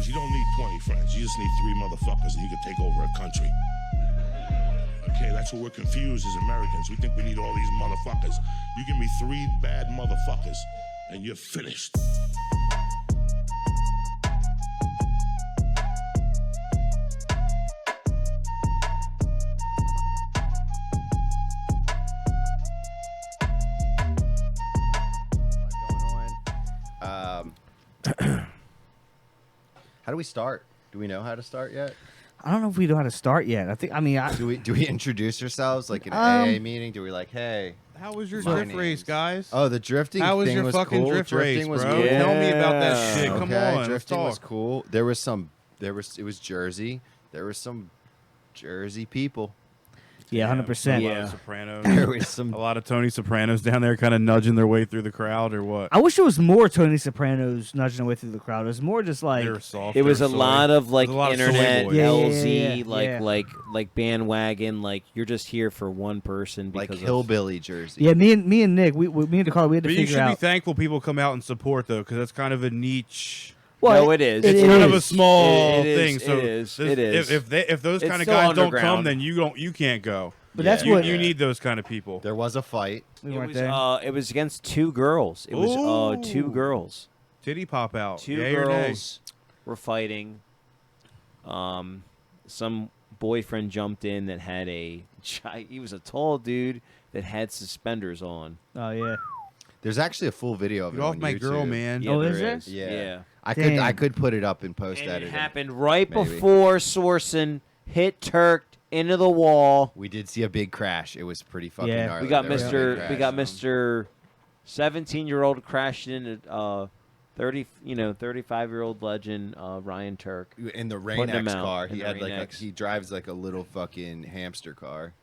Because you don't need 20 friends. You just need 3 motherfuckers and you can take over a country. Okay, that's what we're confused as Americans. We think we need all these motherfuckers. You give me 3 bad motherfuckers and you're finished. How do we start? Do we know how to start yet? I don't know if we know how to start yet. Do we introduce ourselves like an AA meeting? Do we like, hey? How was your drift race, guys? Oh, the drifting. How was thing your was fucking cool. drift race, was bro? cool. Tell me about that shit. Come on, drifting let's was talk. cool. It was Jersey. There was some Jersey people. Yeah, 100%. A lot of Sopranos. There was a lot of Tony Sopranos down there kind of nudging their way through the crowd or what? I wish there was more Tony Sopranos nudging their way through the crowd. It was more just like... They were soft. It was a lot of like lot of internet, soy boys. LZ, Yeah. like bandwagon, like you're just here for one person because Like hillbilly Jersey. Yeah, me and Nick, me and Dakar, we had to But you figure should be out... thankful people come out and support, though, because that's kind of a niche... Well, no, it is. It's It kind is. of a small It is. thing. So It is. this- It is. If those It's kind of still guys don't come, underground. then you can't go. But Yeah. that's what... You need those kind of people. There was a fight. we It weren't was, there. it was against 2 girls. It was 2 Ooh. girls. Titty pop out. 2 Yay or nay? girls were fighting. Some boyfriend jumped in that had he was a tall dude that had suspenders on. Oh, yeah. There's actually a full video of Get it off on my YouTube. girl, man. Yeah, Oh, there is there? is. Yeah. Yeah. I Damn. could put it up in post And editing. it happened right Maybe. before Sorsen hit Turk into the wall. We did see a big crash. It was pretty fucking Yeah. gnarly. We got There was a big We got crash. Mr. 17-year-old crashed into 35-year-old legend Ryan Turk. In the Putting him Rain-X out. car. In He the had like Rain-X. he drives like a little fucking hamster car.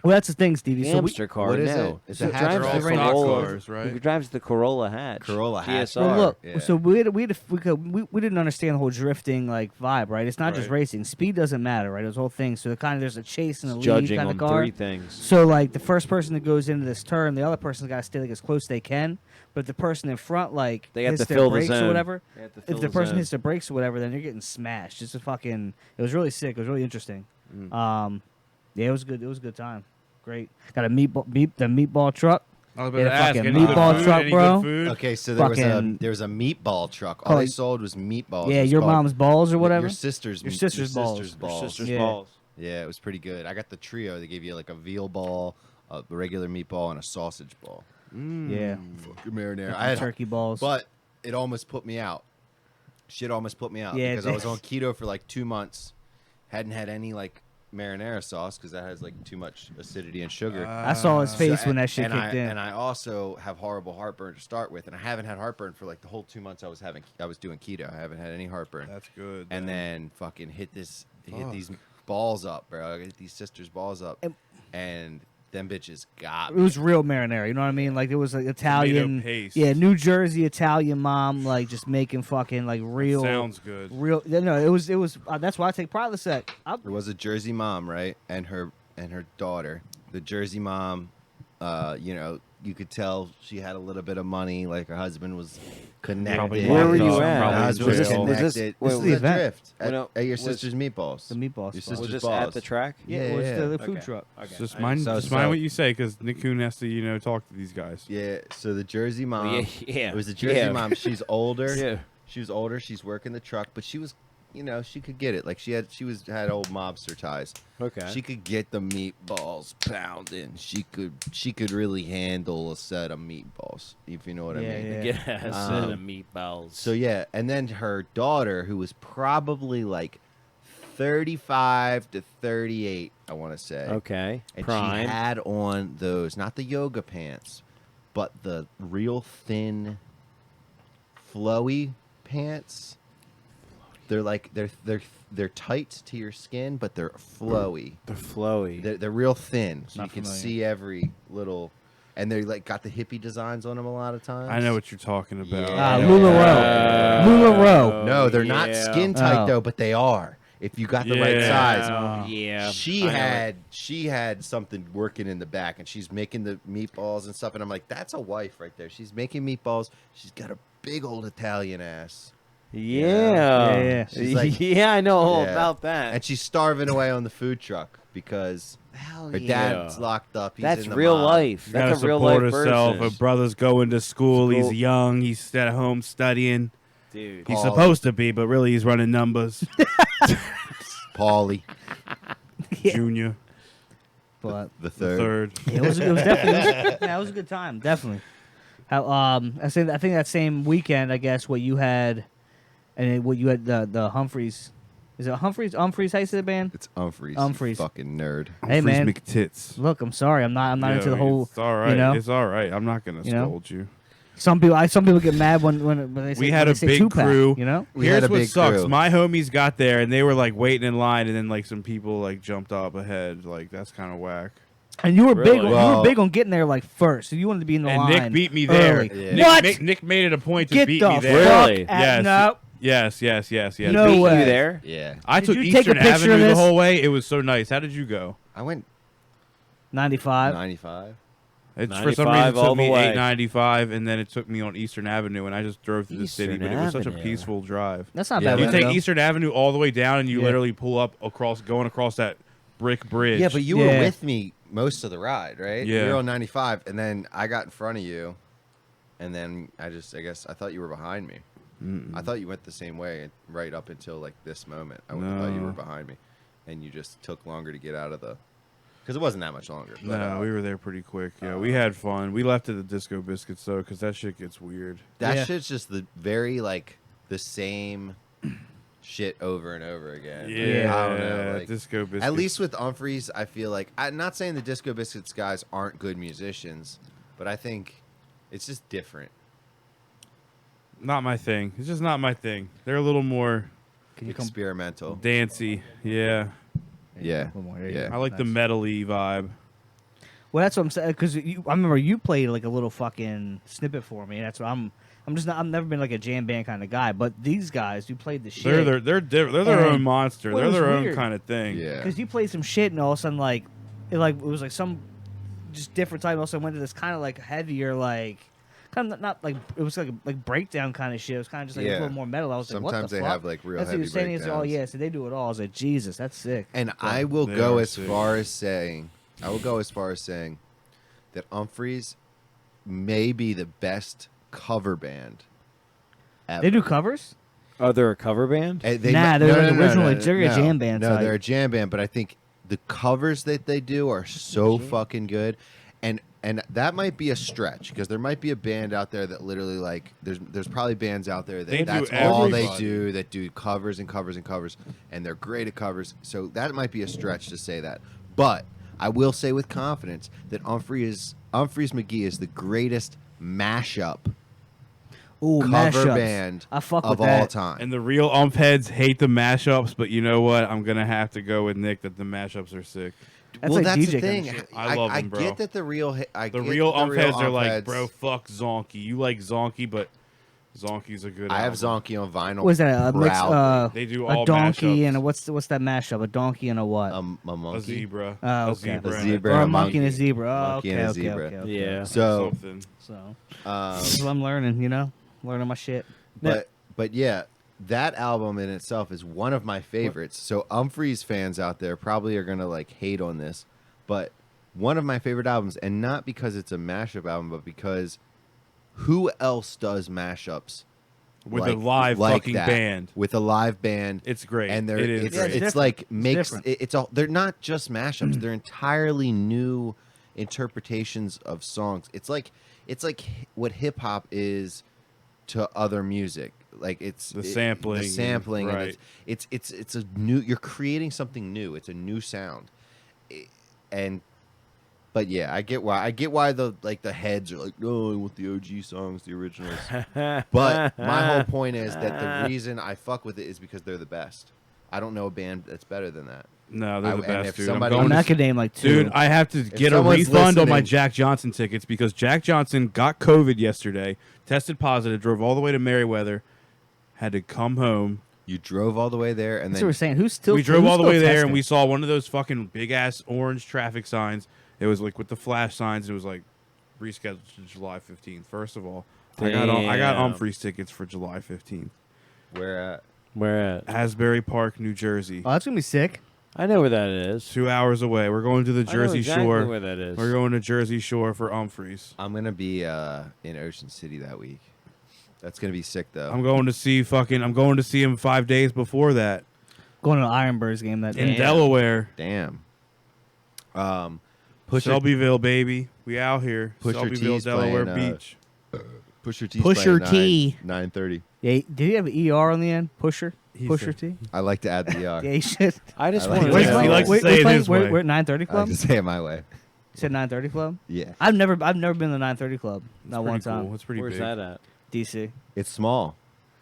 Well, that's the thing, Stevie. So Hamster car. what is no. it? It's So a it hatch. drives They're all the stock Corolla. cars, right? He drives the Corolla hatch. Corolla hatch. GSR. Well, look, Yeah. so we didn't understand the whole drifting like vibe, right? It's not just Right. racing. Speed doesn't matter, right? It was the whole thing. So there's a chase and a It's lead judging kind on of car. 3 things. So like the first person that goes into this turn, the other person's got to stay like as close as they can. But if the person in front like They have hits to their fill the brakes or zone. whatever, They have to fill if the the person zone. hits their brakes or whatever, then you're getting smashed. It's a fucking. It was really sick. It was really interesting. Mm. Yeah, it was good. It was a good time. Great. Got a meatball truck. I was about Yeah, to the ask, fucking any good meatball food? truck, Any bro. good food? Okay, so there was Fucking- a meatball truck. All Called- they sold was meatballs. Yeah, It was your called- mom's balls or whatever. Your sister's Your sister's balls. Sister's balls. Sister's Yeah. balls. Yeah, it was pretty good. I got the trio. They gave you like a veal ball, a regular meatball, and a sausage ball. Yeah. Fucking marinara. Fucking I had turkey balls. but it almost put me out. Shit almost put me out Yeah, it because I was did. on keto for like 2 months. Hadn't had any like marinara sauce because that has like too much acidity and sugar. I saw his face when that shit and kicked in. And I also have horrible heartburn to start with, and I haven't had heartburn for like the whole 2 months I was doing keto. I haven't had any heartburn. That's good. And then fucking hit these balls up, bro. I hit these sisters' balls up, and them bitches got It me. was real marinara, you know what I mean? Like it was like Italian, paste. yeah, New Jersey Italian mom, like just making fucking like real, Sounds good. real. No, it was. That's why I take pride in the set. There was a Jersey mom, right, and her daughter. The Jersey mom, you could tell she had a little bit of money. Like her husband was connected. Probably Where were locked you up, at? probably Her husband was Was this- connected. was this- This wait, is was the the event? drift Well, no, at your was- sister's meatballs. The meatballs. Your spot. Was sister's this at balls. the track? Yeah, it was Yeah, the yeah. food Okay. truck. Okay. Just I- mind, So- just mind so- what you say, because Nick Kuhn has to, talk to these guys. Yeah, so the Jersey mom. Well, yeah. It was a Jersey Yeah. mom. She's older. Yeah. She was older. She's working the truck, but she was, she could get it. Like she had old mobster ties. Okay. She could get the meatballs pounding. She could really handle a set of meatballs, if you know what I Yeah, mean. yeah. Get a set of meatballs. So yeah, and then her daughter, who was probably like 35 to 38, I want to say. okay. And Prime. she had on those, not the yoga pants, but the real thin, flowy pants. They're like they're tight to your skin, but they're flowy. They're flowy. They're real thin, so Not you can familiar. see every little. And they like got the hippie designs on them a lot of times. I know what you're talking about. Yeah. LuLaRoe. LuLaRoe. No, they're not yeah. skin tight Oh. though, but they are. If you got the right Yeah. size. Yeah. She I know had something working in the back, and she's making the meatballs and stuff. And I'm like, that's a wife right there. She's making meatballs. She's got a big old Italian ass. Yeah. Yeah. She's like- yeah, I know all Yeah. about that. And she's starving away on the food truck because her dad's locked up. He's That's in the real mob. life. You gotta That's a real support life herself. person. Her brother's going to school. He's School. young. He's at home studying. Dude. He's Paulie. supposed to be, but really he's running numbers. Paulie, Yeah. Junior, But the the third. third. it was definitely yeah, it was a good time, definitely. How I think that same weekend, I guess what you had, and what you had the Humphreys. Is it Humphreys? Humphreys, how you say the band? It's Umphreys. Umphreys. You fucking nerd. Hey, Humphreys man. McTits. Look, I'm sorry, I'm not Yeah, into the whole. It's all right. You know, It's all right. I'm not gonna You know? scold you. some people get mad when they say We had when a they say big Tupac, crew. You know, We Here's had a what big sucks. crew. My homies got there and they were like waiting in line, and then like some people like jumped up ahead. Like that's kind of whack. and you were big. Really? You Well- were big on getting there like first. So you wanted to be in the And line. Nick beat me there. early. Yeah. What? Nick made it a point to Get beat the me fuck there. Really? at Yes. no. Yes. No Beat way. you there? Yeah. I Did took you take a Eastern picture of Avenue the this? whole way. It was so nice. How did you go? I went 95. 95. For some reason, 95 it took all the me way. 895, and then it took me on Eastern Avenue, and I just drove through the city. Eastern But it was such a Avenue. peaceful drive. That's not Yeah, bad. You but- route, take though. Eastern Avenue all the way down, and you Yeah. literally pull up going across that brick bridge. Yeah, but you Yeah. were with me most of the ride, right? Yeah. You were on 95, and then I got in front of you, and then I guess I thought you were behind me. I thought you went the same way right up until like this moment. I would've thought you No. were behind me, and you just took longer to get out of the. Because it wasn't that much longer. But, No, we were there pretty quick. Yeah, we had fun. We left at the Disco Biscuits though, because that shit gets weird. that Yeah. shit's just the very like the same shit over and over again. Like, Yeah, I don't know. Like, Disco Biscuits. at least with Umphreys, I feel like I'm not saying the Disco Biscuits guys aren't good musicians, but I think it's just different. not my thing. It's just not my thing. They're a little more Can you come? Experimental. dancey. Yeah, Yeah. One more, there you Yeah. go. I like the Nice. metal-y vibe. Well, that's what I'm saying. Because I remember you played like a little fucking snippet for me. And that's what I'm just not. I've never been like a jam band kind of guy. But these guys, you played the shit. They're their And- own monster. well, it They're was their own weird. kind of thing. Yeah. Because you played some shit, and all of a sudden, like, it was like some just different type. Also, went to this kind of like heavier, like, kind of not like it was like breakdown kind of shit. It was kind of just like a Yeah. little more metal. I was like, what Sometimes the they fuck? have like real That's what heavy he was saying. He said, oh breakdowns. yeah, so they do it all. I was like, Jesus, that's sick. And I will They go are as sick. far as saying, that Umphreys may be the best cover band ever. They do covers. Are they a cover band? And Nah, they're like original, like, they're a no. jam band No, type. they're a jam band, but I think the covers that they do are so fucking good, and that might be a stretch because there might be a band out there that literally like there's probably bands out there They that do that's all they everybody. do, that do covers and covers and covers, and they're great at covers. So that might be a stretch to say that, but I will say with confidence that Umphreys McGee is the greatest mashup Ooh, cover mashups. band I fuck of with all that. time. And the real ump heads hate the mashups, but you know what? I'm gonna have to go with Nick that the mashups are sick. That's well, like that's DJ the kind thing. of shit. I love them, bro. get that the real The real ump heads are like, bro, fuck Zonky. You like Zonky, but Zonky's a good. I have album. Zonky on vinyl. Was that a mix? proudly. They do A all donkey mashups. and a what's that mashup? A donkey and a what? a A monkey. zebra. Oh, A okay. zebra. A and zebra. or and a a monkey and a monkey. zebra. Oh, Monkey okay, and a okay, zebra. okay, okay. Yeah. So, Something. So I'm learning, learning my shit. but yeah, that album in itself is one of my favorites. So Umphreys fans out there probably are gonna like hate on this, but one of my favorite albums, and not because it's a mashup album, but because who else does mashups With like- a live like fucking that? band. With a live band? It's great. And they're It is it's, great. it's it's different. like It's makes different. it's all they're not just mashups, they're entirely new interpretations of songs. It's like what hip hop is to other music. Like it's The sampling, the sampling, right. and it's a new. You're creating something new. It's a new sound, but yeah, I get why the heads are like, no, I want the OG songs, the originals. But my whole point is that the reason I fuck with it is because they're the best. I don't know a band that's better than that. No, they're the and best, if dude. somebody- I'm going I to could name like two. Dude, I have to get a someone's refund on my listening- Jack Johnson tickets because Jack Johnson got COVID yesterday, tested positive, drove all the way to Merriweather, had to come home. You drove all the way there, and That's then what we're saying. Who's still? We drove who's all the still way there, testing? and we saw one of those fucking big ass orange traffic signs. It was like with the flash signs. It was like rescheduled to July 15th. First of all, I got Damn. Umphreys tickets for July 15th. Where Where at? Asbury Park, New Jersey. Oh, that's gonna be sick. I know where that is. 2 hours away. We're going to the I know Jersey exactly Shore. where that is. We're going to Jersey Shore for Umphreys. I'm gonna be in Ocean City that week. That's gonna be sick though. I'm going to see him 5 days before that Going to an Ironbirds game that in day. Delaware. Damn. Shelbyville, baby. We out here. Pusher Shelbyville, T's Delaware playing, Beach. Pusher T's Pusher playing T. 9:30. Yeah, did he have an ER on the end? Pusher said- T. I like to add the ER. Yeah, he should. I just I like want it. to Yeah, know. he likes to say it his way. We're at 9:30 I like club. to say it my way. You said 9:30 club. Yeah. I've never been to the 9:30 club. It's Not pretty one time. Cool. It's pretty Where's big. that at? DC. It's small.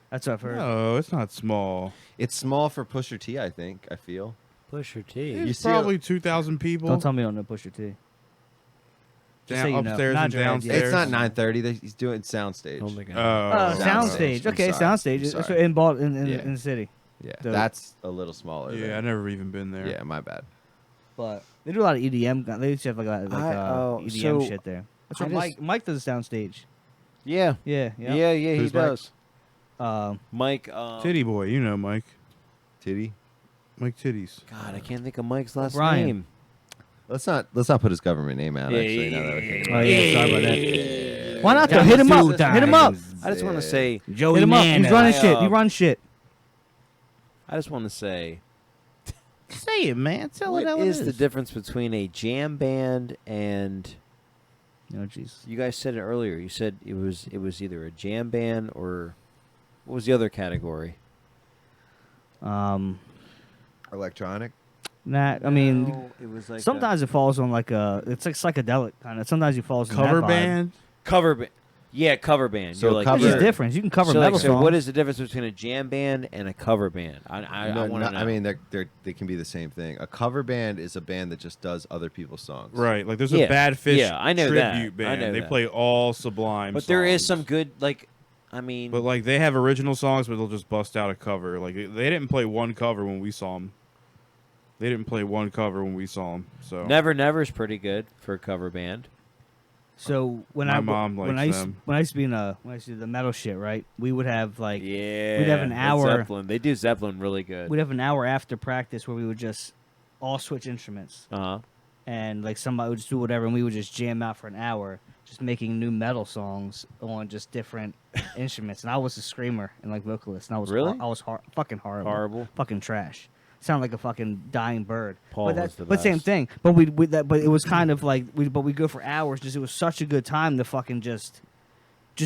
That's what I've heard. No, it's not small. It's small for Pusher T, I think. I feel. Pusher T. You It's see probably 2,000 people. Don't tell me you don't know Pusher T. Just say you know. Upstairs Not and your idea. downstairs. It's not 9:30. He's doing soundstage. Oh my god. Oh, Soundstage. soundstage. I'm Okay, sorry. soundstage. I'm That's sorry. in Baltimore, in Yeah. the city. Yeah, Dope. that's a little smaller. Yeah, I there. never even been there. Yeah, my bad. But they do a lot of EDM. They used to have EDM so shit there. That's I what just- Mike does a soundstage. Yeah. Yeah, Yeah, he Who's Mike? does. Um, Mike. Titty boy, you know Mike. Titty. Mike Titties. God, I can't think of Mike's last Brian. name. Let's not put his government name out. Yeah, Actually, yeah, now that I think oh about it. yeah, sorry about that. Why not? Yeah, Hit him let's do up. that. Hit him up. I just want to say. Hit him up. He's running shit. He runs shit. I just want to say. Say it, man. Tell What is the difference between a jam band and? Oh jeez. You guys said it earlier. You said it was either a jam band or what was the other category? Electronic. I mean, No, it was like sometimes it falls on like it's like psychedelic kind of. Sometimes it falls on Cover that vibe. band? cover band. Yeah, cover band. So You're like, cover- There's Sure. a difference. You can cover so, metal like, so songs. what is the difference between a jam band and a cover band? I want to know. I mean, they can be the same thing. A cover band is a band that just does other people's songs. Right, like there's Yeah. a Bad Fish Yeah, I know that. tribute I band. know They that. play all Sublime but there is songs. some good I mean, But like they have original songs, but they'll just bust out a cover. Like they didn't play one cover when we saw them. They didn't play one cover when we saw them. So Never Never's pretty good for a cover band. So when My I mom when likes I used them. when I used to be in when I used to do the metal shit, right? We would have like Yeah, we'd have an Led hour. Zeppelin. They do Zeppelin really good. We'd have an hour after practice where we would just all switch instruments Uh-huh. and like somebody would just do whatever and we would just jam out for an hour just making new metal songs on just different instruments. And I was a screamer and like vocalist and I was Really? I was fucking horrible. Horrible. Fucking trash. Sound like a fucking dying bird. Paul but was the but same best. thing. But we but it was kind of like we go for hours. Just it was such a good time to fucking just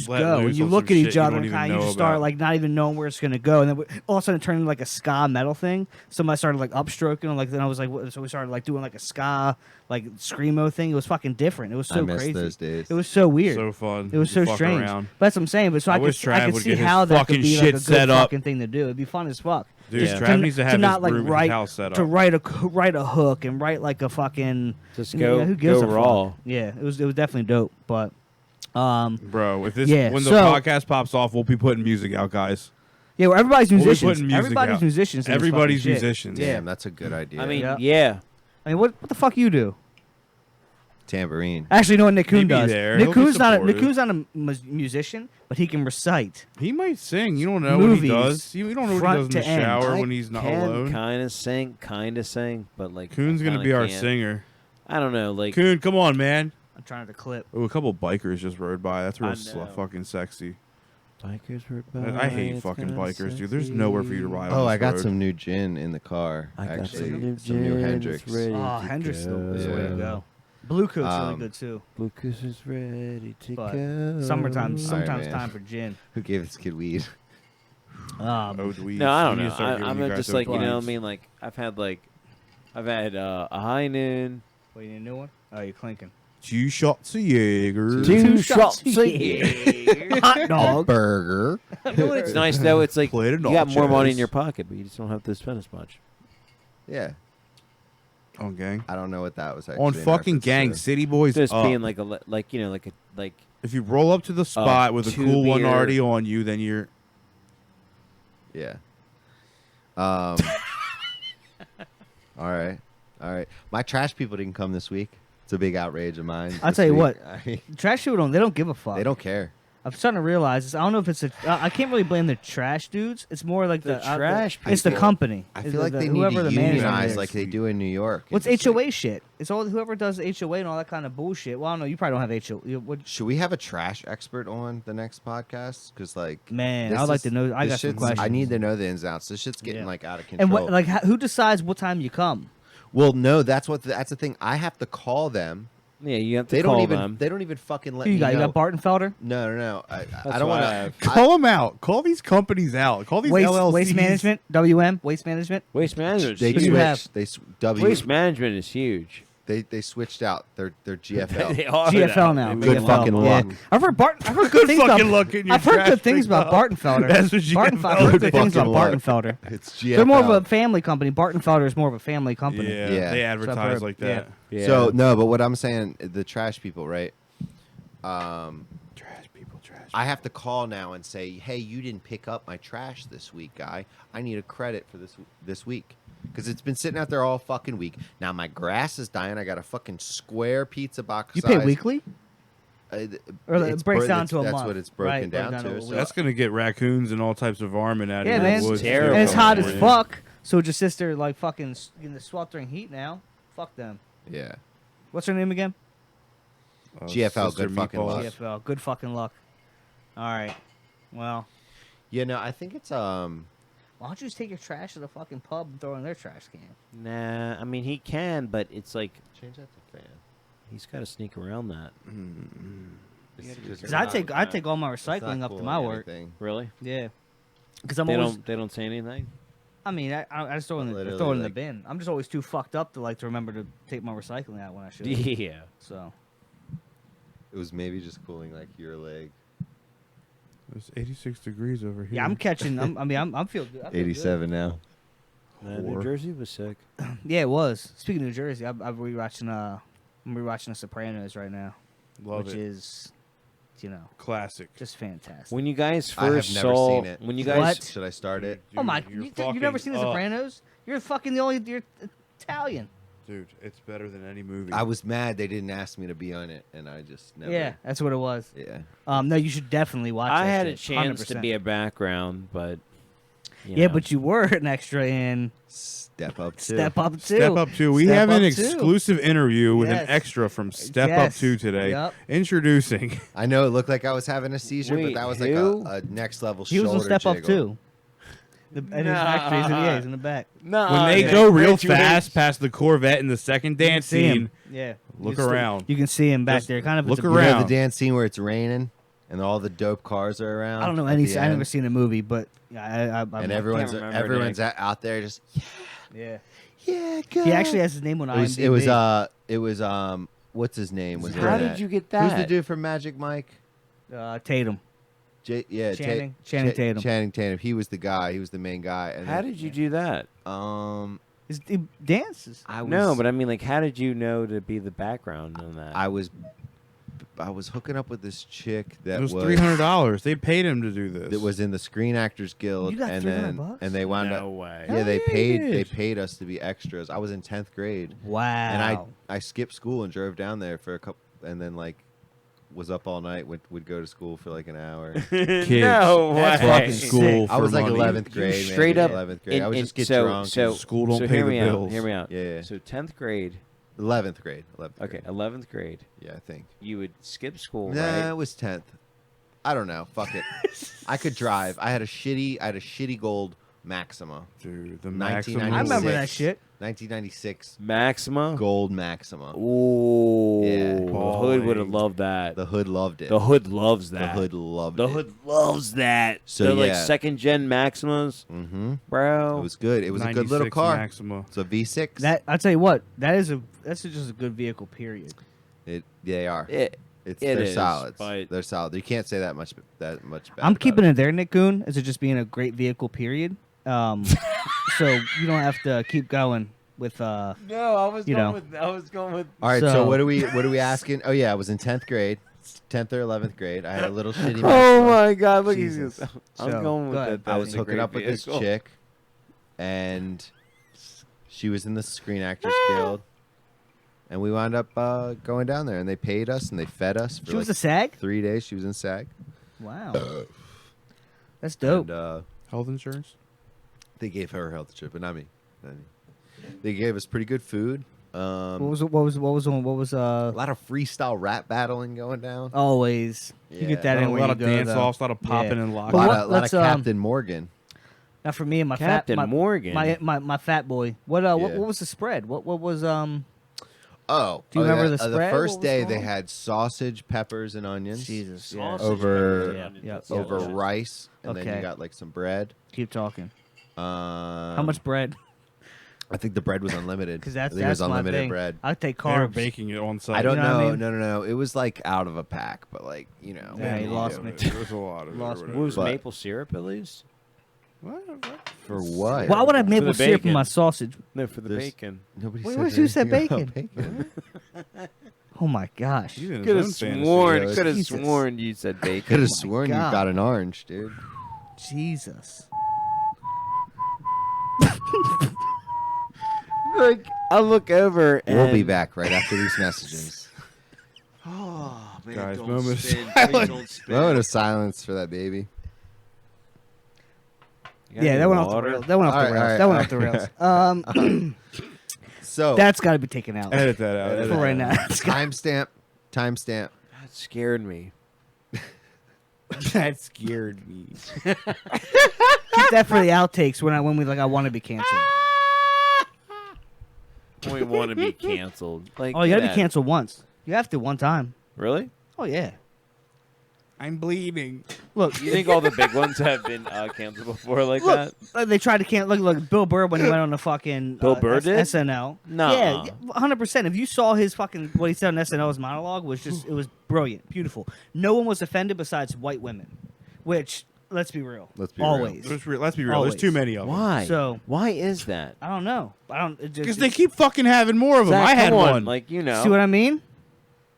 Let go. loose And you on look some at shit each you other don't and even kind of you know just start about. like not even knowing where it's gonna go. And then all of a sudden it turned into like a ska metal thing. Somebody started like upstroking and like then I was like what, so we started like doing like a ska like screamo thing. It was fucking different. It was so I miss crazy. those days. It was so weird. so fun. It was You so fuck strange. around. But that's what I'm saying. But so I I wish could Trav could would see get his how that fucking could be shit like a good set up. fucking thing to do. It'd be fun as fuck. Dude, Yeah. Trav needs to have not his like room, his write house set up. to write a hook and write like a fucking Just you go know, who gives go a fuck? raw. Yeah, it was definitely dope. But Bro, if this Yeah, when the so- podcast pops off, we'll be putting music out, guys. yeah, well, everybody's We'll be musicians. putting music Everybody's out. musicians. in this Everybody's fucking shit. musicians. Damn, that's a good idea. I mean, Yeah. yeah. I mean, what the fuck you do? tambourine. Actually, you know what Nick Kuhn Maybe does? there. Nick He'll be Kuhn's not supportive. Nick Kuhn's not a musician, but he can recite. He might sing. You don't know Movies, what he does. You don't know what he front does in the to end. shower when he's not alone. Kind of sing, but like Kuhn's I gonna kinda be our can't. singer. I don't know, like Kuhn, come on, man. I'm trying to clip. Oh, a couple bikers just rode by. That's real I know. fucking sexy. bikers were I hate it's fucking kinda bikers, dude. There's nowhere for you to ride. Oh, on I this got road. some new gin in the car. I got actually, some new gin, it's Hendrix. ready Oh, to Hendrix is the way to go. go. Blue Coat's really Um, good too. Lucas is ready to But go. Sometimes Sorry, man. time for gin. Who gave this kid weed? Ode weed. No, I don't We need know. to start giving I'm you guys just ode like, you know what I weeds. mean? Like, I've had a high noon, Wait, you need a new one? Oh, you're clinking. 2 shots of Jaeger. Two shots shots of of hot dog. Burger. It's nice though. It's like Plate you of got more money in nachos. your pocket, but you just don't have to spend as much. Yeah, On gang. I don't know what that was actually. On in fucking reference gang. to. City Boys Just up. being like like If you roll up to the spot with a two cool one beer- already on you, then you're... Yeah. All right. My trash people didn't come this week. It's a big outrage of mine. I'll this tell you week. what. Trash people they don't give a fuck. They don't care. I'm starting to realize this. I don't know if it's I can't really blame the trash dudes. It's more like The trash It's the people. company. I It's feel like they need whoever to the manager unionize is. like they do in New York. What's and just, like, HOA shit? It's all whoever does HOA and all that kind of bullshit. Well, I don't know. You probably don't have HOA. Should we have a trash expert on the next podcast? Because like, Man, this I'd like is- to know. I this got some shit's- questions. I need to know the ins and outs. This shit's getting Yeah. like out of And control. what, like, who decides what time you come? well, no, that's the thing. I have to call them. Yeah, you have to They call don't even. them. They don't even fucking let Who you me got? know. You got Bartenfelder? No. I That's don't what want I have. to. Call them out. Call these companies out. Call these LLCs. Waste Management? WM? Waste Management? Waste management. They Who do you have? switched. They W. Waste management is huge. They switched out. They're GFL. They are GFL now. Good GFL. fucking yeah. luck. I've heard I've heard Good things fucking about, luck in your I've heard trash good things about pickup. Bartenfelder. That's what GFL I've heard good Good things about fucking luck. Bartenfelder. It's GFL. They're more of a family company. Bartenfelder is more of a family company. Yeah, Yeah. they So I've advertise heard- like yeah. that. Yeah. So no, but what I'm saying, the trash people, right? Trash people, trash. I have to call now and say, hey, you didn't pick up my trash this week, guy. I need a credit for this week. Because it's been sitting out there all fucking week. Now my grass is dying. I got a fucking square pizza box You size. pay weekly? Or it It's breaks bro- down to a that's month. what it's broken Right, down broken down to. to a So That's gonna get raccoons and all types of varmint out Yeah, of man. the woods. terrible. And it's hot as Yeah. fuck. So it just sits there like fucking in the sweltering heat now. Fuck them. yeah. What's her name again? GFL, Sister good fucking Meatballs. luck. GFL. Good fucking luck. All right. Well, Yeah, no, I think it's why don't you just take your trash to the fucking pub and throw it in their trash can? Nah, I mean he can, but it's like change that to fan. he's got to sneak around that. Because I take all my recycling up to my work. Really? Yeah. Because I'm They always. don't say anything. I mean, I just throw it in the, Literally, throw it in the like- bin. I'm just always too fucked up to remember to take my recycling out when I should. Yeah. So It was maybe just cooling like your leg. It's 86 degrees over here. yeah, I'm catching. I'm feel good. I feel 87 now. Nah, New Whore. Jersey was sick. good. Yeah, it was. Speaking of New Jersey, I'm rewatching. I'm rewatching The Sopranos right now, Love which it. is, Classic. just fantastic. When you guys I have first never saw, seen it. when you What? guys, Should I start it? Oh my! You're You've never seen The fucking up. Sopranos? You're fucking the only. You're Italian. Dude, it's better than any movie. I was mad they didn't ask me to be on it, and I just never. Yeah, that's what it was. Yeah. No, you should definitely watch. I that had a shit, chance to 100%. be a background, but Yeah, but you were an extra in Step up too. Step Up 2. Step Up 2. We Step have an Up 2. exclusive interview with Yes. an extra from Step Up Yes. 2 today. Yep. Introducing. I know it looked like I was having a seizure, Wait, but that was who? like a next level He was shoulder in Step Up jiggle. too. And his actor, he's in the back. no, When they go real fast past the Corvette in the second You can dance see him. scene, Yeah. Look You can around. You can see him back Just there. Kind of look it's a- You know around. the dance scene where it's raining and all the dope cars are around. I don't know at any. the I've never end? seen a movie, but yeah, And everyone's remember, out there just yeah. yeah. Go. He actually has his name on IMDb. It was what's his name was How in did that? you get Who's the that? dude from Magic Mike? Tatum. Channing Tatum. Channing Tatum. He was the guy. He was the main guy. And How then, did you do that? He dances. I was No, but I mean, like, how did you know to be the background on that? I was hooking up with this chick that it was $300. They paid him to do this. that was in the Screen Actors Guild, You got and $300? they wound No up. way. Yeah, they Hell yeah, paid. you They did. paid us to be extras. I was in 10th grade, Wow. and I skipped school and drove down there for a couple, and then like was up all night. Would go to school for like an hour. Kids. No That's way. fucking School. I was for like money. 11th grade, You maybe, straight up 11th grade. I would just get so, drunk. So School don't so pay hear the me bills. Out. Hear me out. Yeah. So 10th grade. 11th grade. 11th Okay, grade. 11th grade. Yeah, I think. You would skip school, Nah, right? it was 10th. I don't know. Fuck it. I could drive. I had a shitty gold Maxima. Dude, the 1996. Maxima. I remember that shit. 1996 Maxima. gold Maxima. Ooh, Yeah. the hood would have loved that. The hood loved it. The hood loves The that. hood loved The it. hood loves that. So, They're like yeah. second gen Maximas, Mm-hmm. bro. It was good. It was a good little 96 car. Maxima. It's a V6. That I'll tell you what. That's just a good vehicle. Period. They are. It They're is, solid. but- They're solid. You can't say that much. Bad I'm about keeping it there, Nick Kuhn, as it just being a great vehicle. Period. So you don't have to keep going with no, I was You know. I was going with. All right. So, So- what are we asking? Oh yeah, I was in 10th grade, 10th or 11th grade. I had a little shitty. Oh Maxima. my God! Look at Jesus. this. I'm So, going go with ahead. that. I That was is a hooking great up with this vehicle. chick, and she was in the Screen Actors Guild, and we wound up going down there, and they paid us and they fed us for She was like a SAG. 3 days. She was in SAG. Wow. That's dope. And, Health insurance. they gave her health insurance, but not me. They gave us pretty good food. What was a A lot of freestyle rap battling going down. always you get that A in where lot you of go, dance though. offs, a lot of popping Yeah. and A locking. But lot, what- of, lot let's, of Captain Morgan. Now for me and my Captain Morgan. my fat boy. What Yeah. what was the spread? What was Oh, Do you remember the The spread? first What was day going they on? had sausage, peppers, and onions. Jesus? Yeah. Sausage, Over- peppers, and yeah, onions. yeah. Over Delicious. rice, and then Okay. you got like some bread. Keep talking. How How much bread? I think the bread was unlimited. Because I that's think it was my unlimited thing. bread. I take They were carbs. baking it on site. I don't You know know. what I mean? No. It was like out of a pack, but like Yeah, you lost me. There was a lot of it. Lost or me. What was But- maple syrup at least? What? for what? Why would I have For maple the syrup in bacon. my sausage? No, for the There's- bacon. Nobody Wait, said who said anything about bacon? Oh my gosh. He's in his Could have own fantasy. sworn. Yeah, Could have Jesus. sworn you said bacon. Could have my sworn you God. got an orange, dude. Jesus. Like, I look over and We'll be back right after these messages. Oh man, Guys, don't moment of spin. silence. Please don't spin. Moment of silence for that baby. You got Yeah, any that went off the water? rails. That went off the All right, rails. all right, That went all off the rails. So That's got to be taken out Edit that out. Edit for that right out. now. It's got- timestamp. That scared me. That scared me. Keep that for the outtakes when we I want to be canceled. We want to be canceled. Like, Oh, you got to yeah. be canceled once. You have to one time. Really? Oh yeah. I'm bleeding. Look, You think all the big ones have been canceled before like look, that? they tried to cancel. Look, Bill Burr when he went on the fucking Bill Burr did? SNL. Nuh-uh. Yeah, 100%. If you saw his fucking what he said on SNL's monologue was just it was brilliant, beautiful. No one was offended besides white women, which let's be real, Let's be real. always. Let's be real. Always. There's too many of them. Why? So- why is that? I don't know. I don't Because they keep fucking having more of them. Zach, I had come on, one. Like, you know. see what I mean.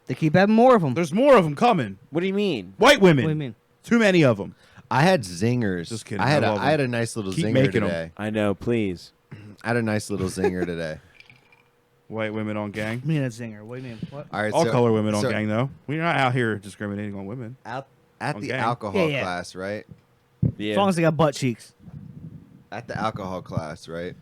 They keep having more of them. There's more of them coming. What do you mean? White women. What do you mean? Too many of them. I had zingers. Just kidding, I had I a, love I had them. a nice little Keep zinger making 'em. today. I know, please. I had a nice little zinger today. White women on gang. Me and a zinger. What do you mean? What? All right, All so- color women on so gang, though. We're not out here discriminating on women. At On the gang. alcohol Yeah. class, right? Yeah. As long as they got butt cheeks. At the alcohol class, right?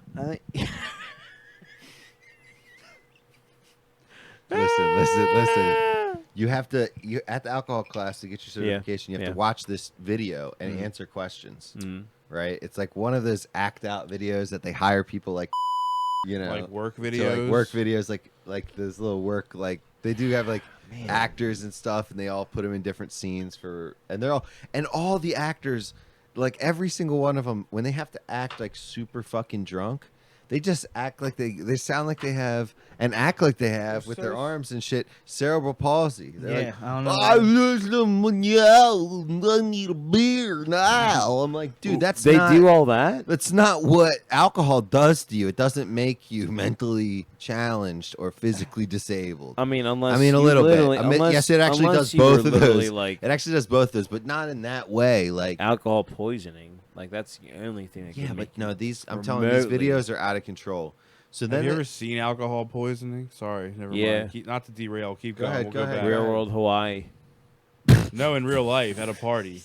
Listen. You have to at the alcohol class to get your Yeah. certification. You have Yeah. to watch this video and Mhm. answer questions. Mm. Right? It's like one of those act out videos that they hire people like, you know, Like work to, videos. like work videos, like this little work, like they do have like Man. actors and stuff, and they all put them in different scenes and all the actors, like every single one of them, when they have to act like super fucking drunk, they just act like they sound like they have and act like they have with their arms and shit cerebral palsy. They're Yeah, like, I don't know. I need a beer now. I'm like, dude, They do all that? that's not what alcohol does to you. It doesn't make you mentally challenged or physically disabled. I mean, unless A you little bit. literally- Yes, it actually unless does you were both of literally, those. Like It actually does both those, but not in that way. Like, alcohol poisoning. Like that's the only thing that yeah, can but make no, you these I'm telling you, these remotely- videos are out of control. So Have then you they- ever seen alcohol poisoning? Sorry, never Yeah. mind. Not to derail. Keep Go going. ahead, We'll go go ahead. back. real world Hawaii. No, in real life at a party.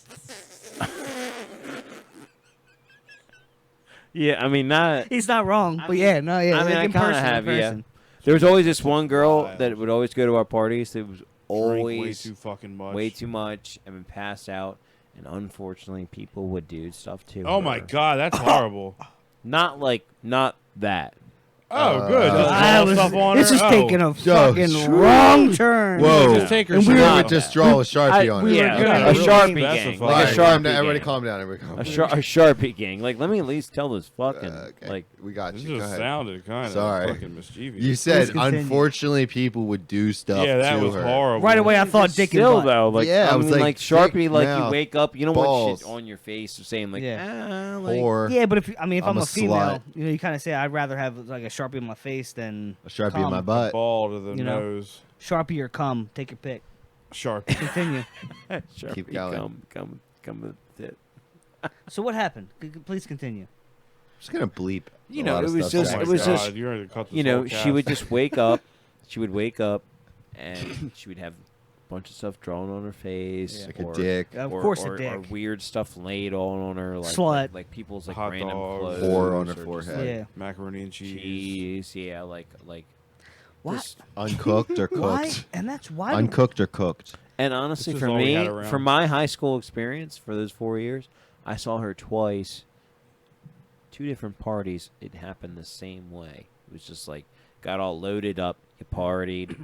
Yeah, I mean not. He's not wrong, but yeah, no, yeah. I mean, like I in kind of person, in have, yeah. person. There was always this one girl Wild. that would always go to our parties. That was Drink always way too fucking much. way too much and would pass out. And unfortunately, people would do stuff to Oh her. my god, that's horrible. Not that. Oh, good. Just I draw was, stuff on this her. is Oh. taking a Yo, fucking shit. wrong turn. Whoa. Just take her And we we were- shot would just draw a Sharpie on it. Yeah, gonna a really Sharpie specify. gang, All like right, a calm Sharpie down. Everybody gang. calm down. Everybody calm A, down. a Sharpie gang. Like, let me at least tell this fucking Okay. like. We got This you. Go just ahead. sounded kind of Sorry. fucking mischievous. You said, continue. unfortunately, people would do stuff yeah, that to was her. horrible. Right away, I thought dick and Still butt. though, like Yeah, I I was mean, like, like Sharpie, dick, like mouth, you wake up, you don't want balls. shit on your face or saying like, Yeah. like, Or Yeah, but if I mean, if I'm I'm, a a female, slut. you know, you kind of say I'd rather have like a Sharpie on my face than a Sharpie in cum. my butt. Ball to the You know. nose. Sharpie or cum. Take your pick. Sharp. Continue. Sharpie, Keep going. come with it. So what happened? Please continue. I'm just gonna bleep. You a know, lot of it was stuff just- out. Oh it my was God, just- you're gonna cut this You know, whole she would cast. just wake up. She would wake up, and she would have bunch of stuff drawn on her face, Like a dick. Of or, course, or, a dick. or weird stuff laid all on her, like Slut. like people's like Hot random dogs. clothes, Or on her or just, forehead. like, Yeah. Macaroni and cheese. cheese, yeah, like What? just- Uncooked or Why? cooked? And that's why. Uncooked or cooked? And honestly, This for is all we me, had around. for my high school experience, for those 4 years, I saw her twice. 2 different parties. It happened the same way. It was just like, got all loaded up. You partied.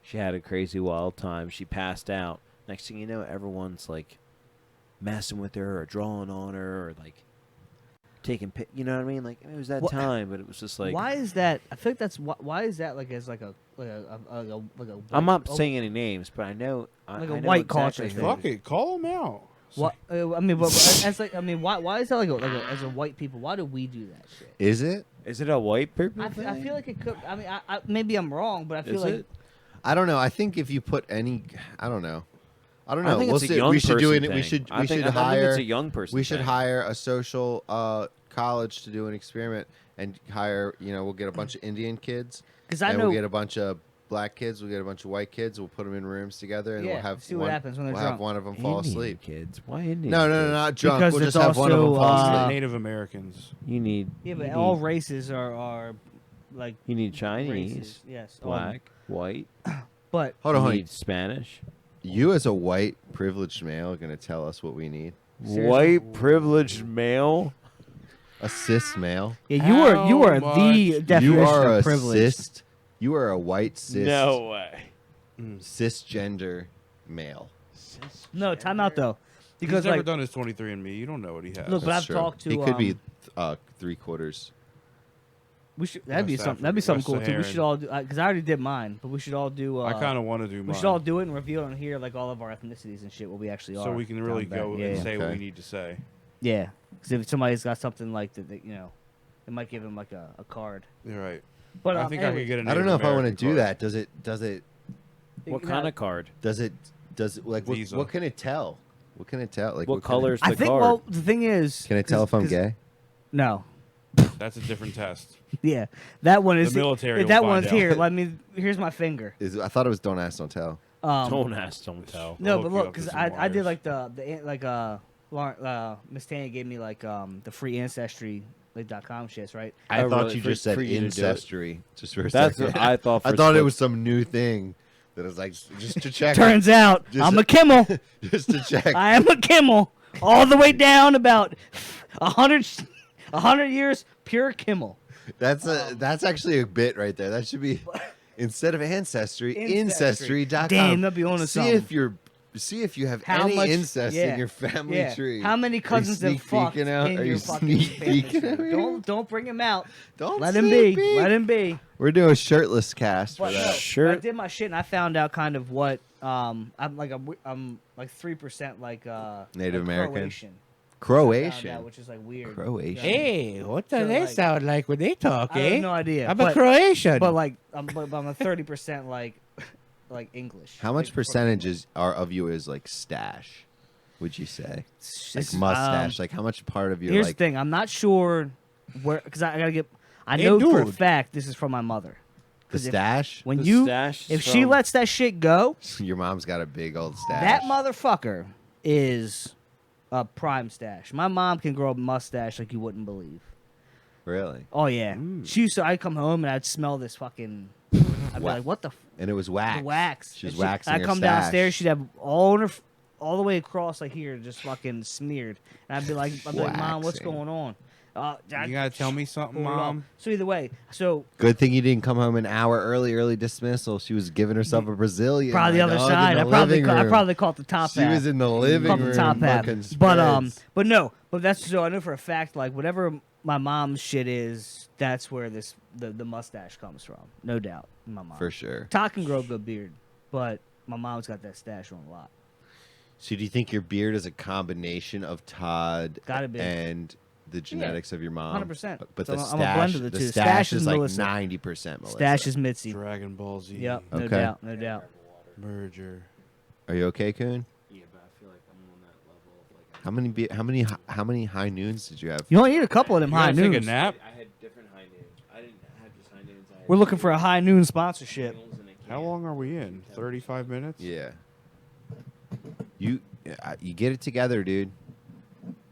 She had a crazy wild time. She passed out. Next thing you know, everyone's like messing with her or drawing on her or like taking you know what I mean? Like it was that What- time, but it was just like why is that? I feel like that's why is that like as like a I'm not white- saying any names, but I know Like I a know white exactly culture who- thing. Fuck it, call them out. What I mean, but as like I mean, why is that like as a white people? Why do we do that shit? Is it? Is it a white people I thing? feel like it could. I mean, I maybe I'm wrong, but I feel Is like it? I don't know. I think if you put any, I don't know. I don't know. I think We'll it's a see. young We should do person it. We thing. should. I We think- should I think hire. it's a young person We should thing. hire a social college to do an experiment and hire. We'll get a bunch of Indian kids. because I and know we'll get a bunch of black kids. We'll get a bunch of white kids. We'll put them in rooms together, and Yeah, we'll have see what one. happens when they're we'll drunk. have one of them fall Indian asleep. kids. Why Indian? No, kids? not drunk. Because We'll it's just have one of them also, fall uh, asleep. Native Americans. You need. yeah, you but need, all races are like You need Chinese, races. Yes, black, white. but Hold on, You hold on. need Spanish. You as a white privileged male are going to tell us what we need. Seriously? White privileged male. A cis male. yeah, you are How the much- definition You are of a privilege. cis. You are a white cis. way. Cisgender male. No, time out though, because He's never like done his 23andMe. You don't know what he has. Look, but That's I've true. talked to, He could be 3/4. we should that'd be West something. That'd be Africa, something West cool too. We should Saharan. all do because I already did mine, but we should all do. I kind of want to do mine. We should all do it and reveal on here like all of our ethnicities and shit. What we actually are. so we can really down go back. and Yeah, say what Okay. we need to say. yeah. Because if somebody's got something like that, it might give him like a card. You're right. But I think I anyway, could get a I don't Native know if I want to American do card. that. What kind of card? Does it like Visa. what can it tell? What can it tell? Like What can it- color's I the think. card? Well, the thing is, Can it tell if I'm 'cause- gay? No. That's a different test. Yeah, that one is The military will That find one's out. here. Here's my finger. I thought it was don't ask, don't tell. Don't ask, don't tell. No, I'll but hook you look, up because to some I did wires. like Miss Tanya gave me like the free ancestry .com shits, right? I Oh, thought really? you For- just said for you to do it? ancestry. Just for a That's second. what I thought. I for thought it split- was some new thing that was like just to check. Turns out Just- I'm a Kimmel. just to check. I am a Kimmel, all the way down about 100 years pure Kimmel. That's actually a bit right there. That should be instead of ancestry, ancestry.com. Damn, that'd be on to something. See if you have How any much- incest yeah, in your family yeah. tree. How many cousins Are you have fucked sneak peeking out? in Are your you fucking sneak family peeking tree? out here? Don't bring him out. Don't Let him be. sneak peek. Let him be. We're doing a shirtless cast for But no, that. Sure. I did my shit and I found out kind of what I'm like 3% like Native like American? Croatian. I found Croatian. out, which is like weird. Croatian. Yeah. What So, do they like- sound like when they talk, I eh? have no idea. I'm but, a Croatian. but like I'm a 30% like English. How much Like, percentages of you is like stash? Would you say it's like just, mustache? Like how much part of your Here's like the thing. I'm not sure where because I gotta get. I Hey, know for a dude. fact this is from my mother. the 'Cause if- stash? When The you stash if she from- lets that shit go, Your mom's got a big old stash. that motherfucker is a prime stash. My mom can grow a mustache like you wouldn't believe. Really? Oh yeah, she used to. I'd come home and I'd smell this fucking. I'd be Wa- like, "What the, And it was wax. the wax?" She was And waxing I'd her come stash. downstairs. She'd have all the way across like here, just fucking smeared. And I'd be like, "Mom, what's Waxing. going on?" You gotta tell me something, Hold up. Mom. So either way, so Good thing you didn't come home an hour early dismissal. She was giving herself a Brazilian. probably the my other dog, in side. the I living room. probably caught the top She half. was in the living Caught room. the top half. fucking But spreads. but that's so I know for a fact like whatever my mom's shit is, that's where the mustache comes from, no doubt. My mom For sure. Todd can grow a good beard, but my mom's got that stash on a lot. So do you think your beard is a combination of Todd Gotta be. and the genetics of your mom? 100%. But So the I'm a blend stash, of the the two. stash Stash is is like Melissa. 90% Melissa. Stash is Mitzi. Dragon Ball Z. Yep, no Okay. doubt, no doubt. Merger. Are you okay, Kuhn? Yeah, but I feel like I'm on that level of like. How many high noons did you have? You only need a couple of them You high gotta take a noons. nap. I had different high noons. I didn't have just high noons. I had We're looking for a high noon sponsorship. meals and a How long are we in? 35 minutes? Yeah. You get it together, dude.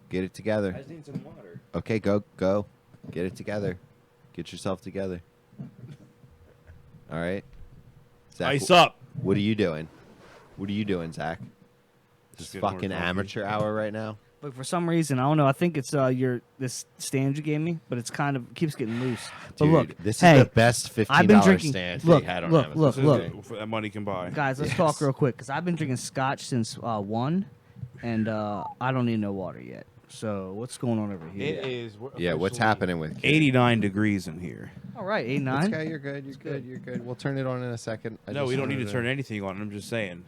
Get it together. I just need some water. Okay, go. Get it together. Get yourself together. All right. Zach, Ice up. What are you doing? What are you doing, Zach? This Just is getting more fucking coffee. amateur hour right now. But for some reason, I don't know. I think it's this stand you gave me, but it's kind of keeps getting loose. But Dude, look, this hey, is the best I've been $15 drinking. stand Look, they had on look, Amazon. look, This is look. what that money can buy. Guys, let's talk real quick because I've been drinking scotch since 1, and I don't need no water yet. So what's going on over here? It is. Yeah, what's happening with Kid? 89 degrees in here. All right, 8, 9. Okay, you're good. You're good. You're good. We'll turn it on in a second. No, we don't need to turn anything on. I'm just saying.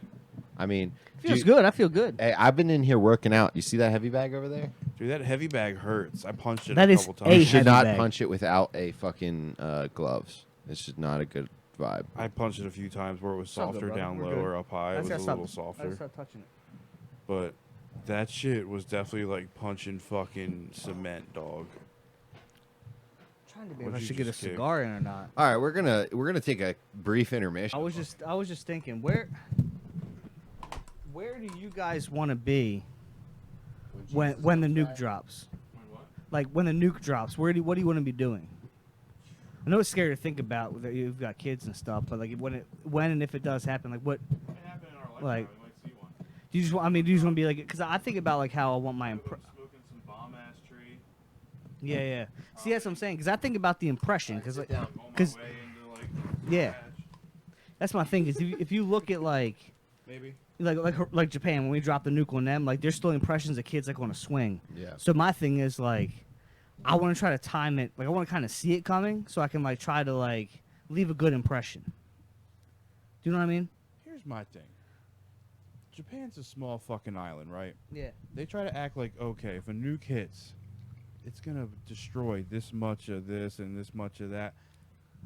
I mean, Feels good. I feel good. Hey, I've been in here working out. You see that heavy bag over there? Dude, that heavy bag hurts. I punched it That a is couple a You times. should heavy not bag. punch it without a fucking gloves. It's just not a good vibe. I punched it a few times where it was It's all good, softer brother. down We're low good. or up high. I It was just a gotta little stop- I softer. just stopped touching it. But that shit was definitely like punching fucking cement, dog. Trying to be What'd if I you should get a just kick? cigar in or not. All right, we're gonna take a brief intermission. I was just thinking where do you guys want to be when the nuke drops? Like when the nuke drops, what do you want to be doing? I know it's scary to think about that you've got kids and stuff, but like when and if it does happen, like what? Like, do you just want? I mean, do you just want to be like? Because I think about like how I want my Smoking some bomb ass tree. Yeah. See, that's what I'm saying. Because I think about the impression. Because On my because way into like yeah, Patch. that's my thing. Is if you look at like Maybe. like Japan when we drop the nuke on them, like there's still impressions of kids like on a swing. Yeah. So my thing is like, I want to try to time it. Like I want to kind of see it coming, so I can like try to like leave a good impression. Do you know what I mean? Here's my thing. Japan's a small fucking island, right? Yeah. They try to act like, okay, if a nuke hits, it's gonna destroy this much of this and this much of that.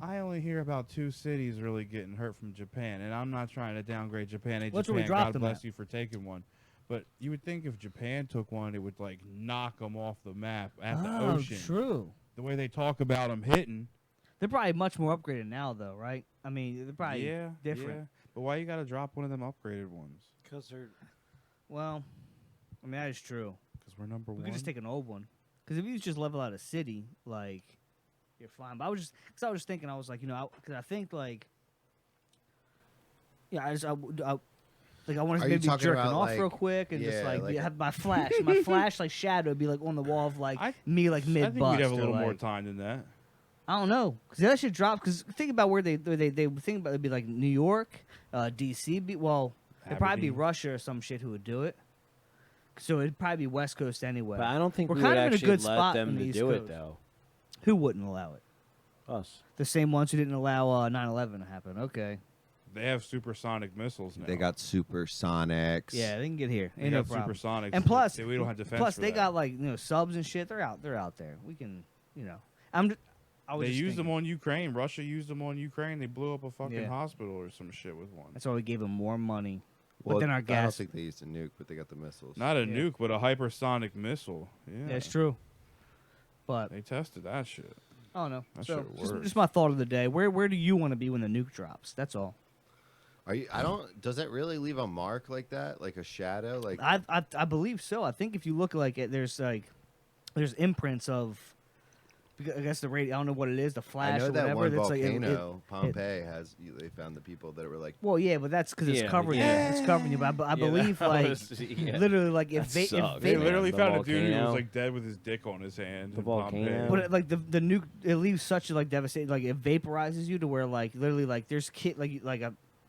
I only hear about 2 cities really getting hurt from Japan, and I'm not trying to downgrade Japan. Hey, What's where we Japan, dropped God them bless at? you for taking one. But you would think if Japan took one, it would like knock them off the map at the ocean. True. The way they talk about them hitting. They're probably much more upgraded now, though, right? I mean, they're probably Yeah, different. yeah. But why you gotta drop one of them upgraded ones? Because they're Well, I mean that is true. Because we're number We one. could just take an old one. Because if you just level out a city, like, you're fine. But I was just thinking, I was like, because I think, like, yeah, I want to Are you maybe be talking jerking about, off like- real quick and just, yeah, like, like- have my flash, like, shadow would be, like, on the wall of, like, me, like, I think mid-bust. we'd have a or, little more like- time than that. I don't know. Because that should drop. Because think about where they think about it'd be, like, New York, D.C. Well, it'd probably be Aberdeen. Russia or some shit who would do it. So it'd probably be West Coast anyway. But I don't think We're we kind would of in a actually good let spot them in the to East do it Coast. though. Who wouldn't allow it? Us. The same ones who didn't allow 9/11 to happen. Okay. They have supersonic missiles now. They got supersonics. Yeah, they can get here. They Ain't no got problem. supersonics. And plus, we don't have defense. plus for they that. got like subs and shit. They're out there. We can, I was They just used them thinking. on Ukraine. Russia used them on Ukraine. They blew up a fucking Yeah. hospital or some shit with one. That's why we gave them more money. Well, but then our I don't gas. think they used a nuke, but they got the missiles. Not a Yeah. nuke, but a hypersonic missile. Yeah, Yeah, it's true. But They tested that shit. I don't know. That So shit just, works. just my thought of the day. Where do you want to be when the nuke drops? That's all. Are you? I don't. Does that really leave a mark like that, like a shadow? Like I believe so. I think if you look like it, there's imprints of. I guess the radio. I don't know what it is. The flash I know or that whatever. one that's volcano, Pompeii has. They found the people that were like. Well, yeah, but that's because it's Yeah, covering you. yeah. It's covering you. But I believe that like was- yeah. literally like That if they sucks, They man. literally The found a dude who was volcano. like dead with his dick on his hand. The in Pompeii. volcano. But like the nuke, it leaves such a like devastating. Like it vaporizes you to where like literally like there's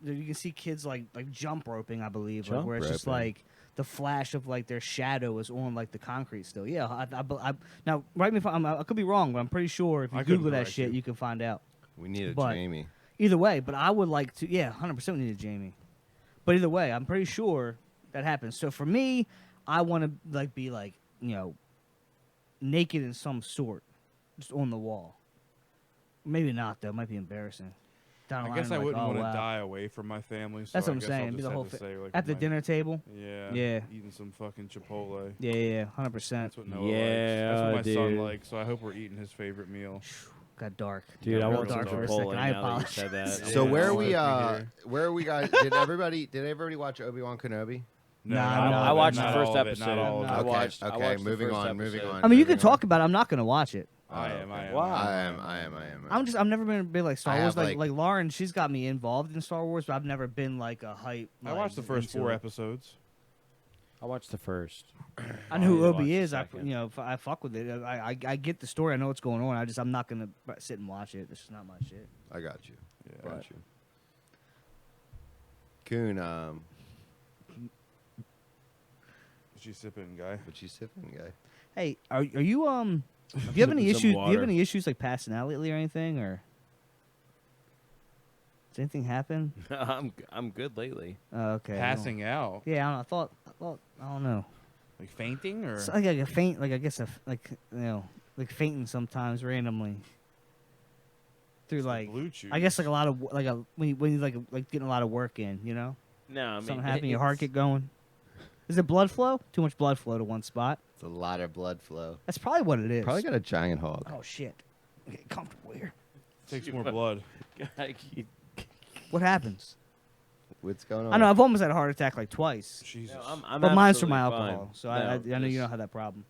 you can see kids like jump roping. I believe like, Jump where it's just roping. like the flash of like their shadow is on like the concrete still. Yeah, I now write me if I could be wrong, but I'm pretty sure if you I couldn't Google that correct shit, you. you can find out. We need a But- Jamie. Either way, but I would like to. Yeah, 100% need a Jamie. But either way, I'm pretty sure that happens. So for me, I want to like be like naked in some sort, just on the wall. Maybe not though. It might be embarrassing. Down the I line, guess I like, wouldn't oh, want to wow. die away from my family. So That's what I I'm guess saying. I'll Be just the have whole to thing say, like, at the my- dinner table. Yeah. Yeah. Eating some fucking Chipotle. Yeah, 100%. That's what Noah likes. Yeah, That's what my son dude. likes. So I hope we're eating his favorite meal. got dark. Dude, I Real want some dark for a Chipotle second. I now that you apologize. said that. So Yeah, where it's are we? good to Where are we guys? Did everybody watch Obi-Wan Kenobi? No, Nah, not no. all I of it, watched the not first all of it, episode. Not all of No. it. I Okay, watched. okay, I watched moving the first on, moving episode. on. I mean, you Moving can talk about it. I'm not gonna watch it. I am. Wow. I've never been a big like Star I Wars. have, Like Lauren, she's got me involved in Star Wars, but I've never been like a hype. I like, watched the first into 4 it. episodes. I watched the first. I know who need to watch Obi the is. second. I fuck with it. I get the story. I know what's going on. I'm not gonna sit and watch it. It's just not my shit. I got you. Yeah. Got you. Kuhn, What you sipping, guy? what you sipping, guy? Hey, are you do you have any Some issues? Do you water. have any issues like passing out lately or anything, or does anything happen? I'm good lately. Okay. Passing out, Yeah, I don't know. I thought I don't know. like fainting, or It's like a faint, like I guess like fainting sometimes randomly. Through like blue chew. I guess like a lot of when you like getting a lot of work in, you know. No, I mean Something happened, your heart get going. Is it blood flow? Too much blood flow to one spot. It's a lot of blood flow. That's probably what it is. Probably got a giant hog. Oh shit. Get comfortable here. takes more blood. What happens? What's going on? I know I've almost had a heart attack like twice. Jesus. I'm But mine's from my absolutely alcohol, fine. so I know you just- don't have that problem.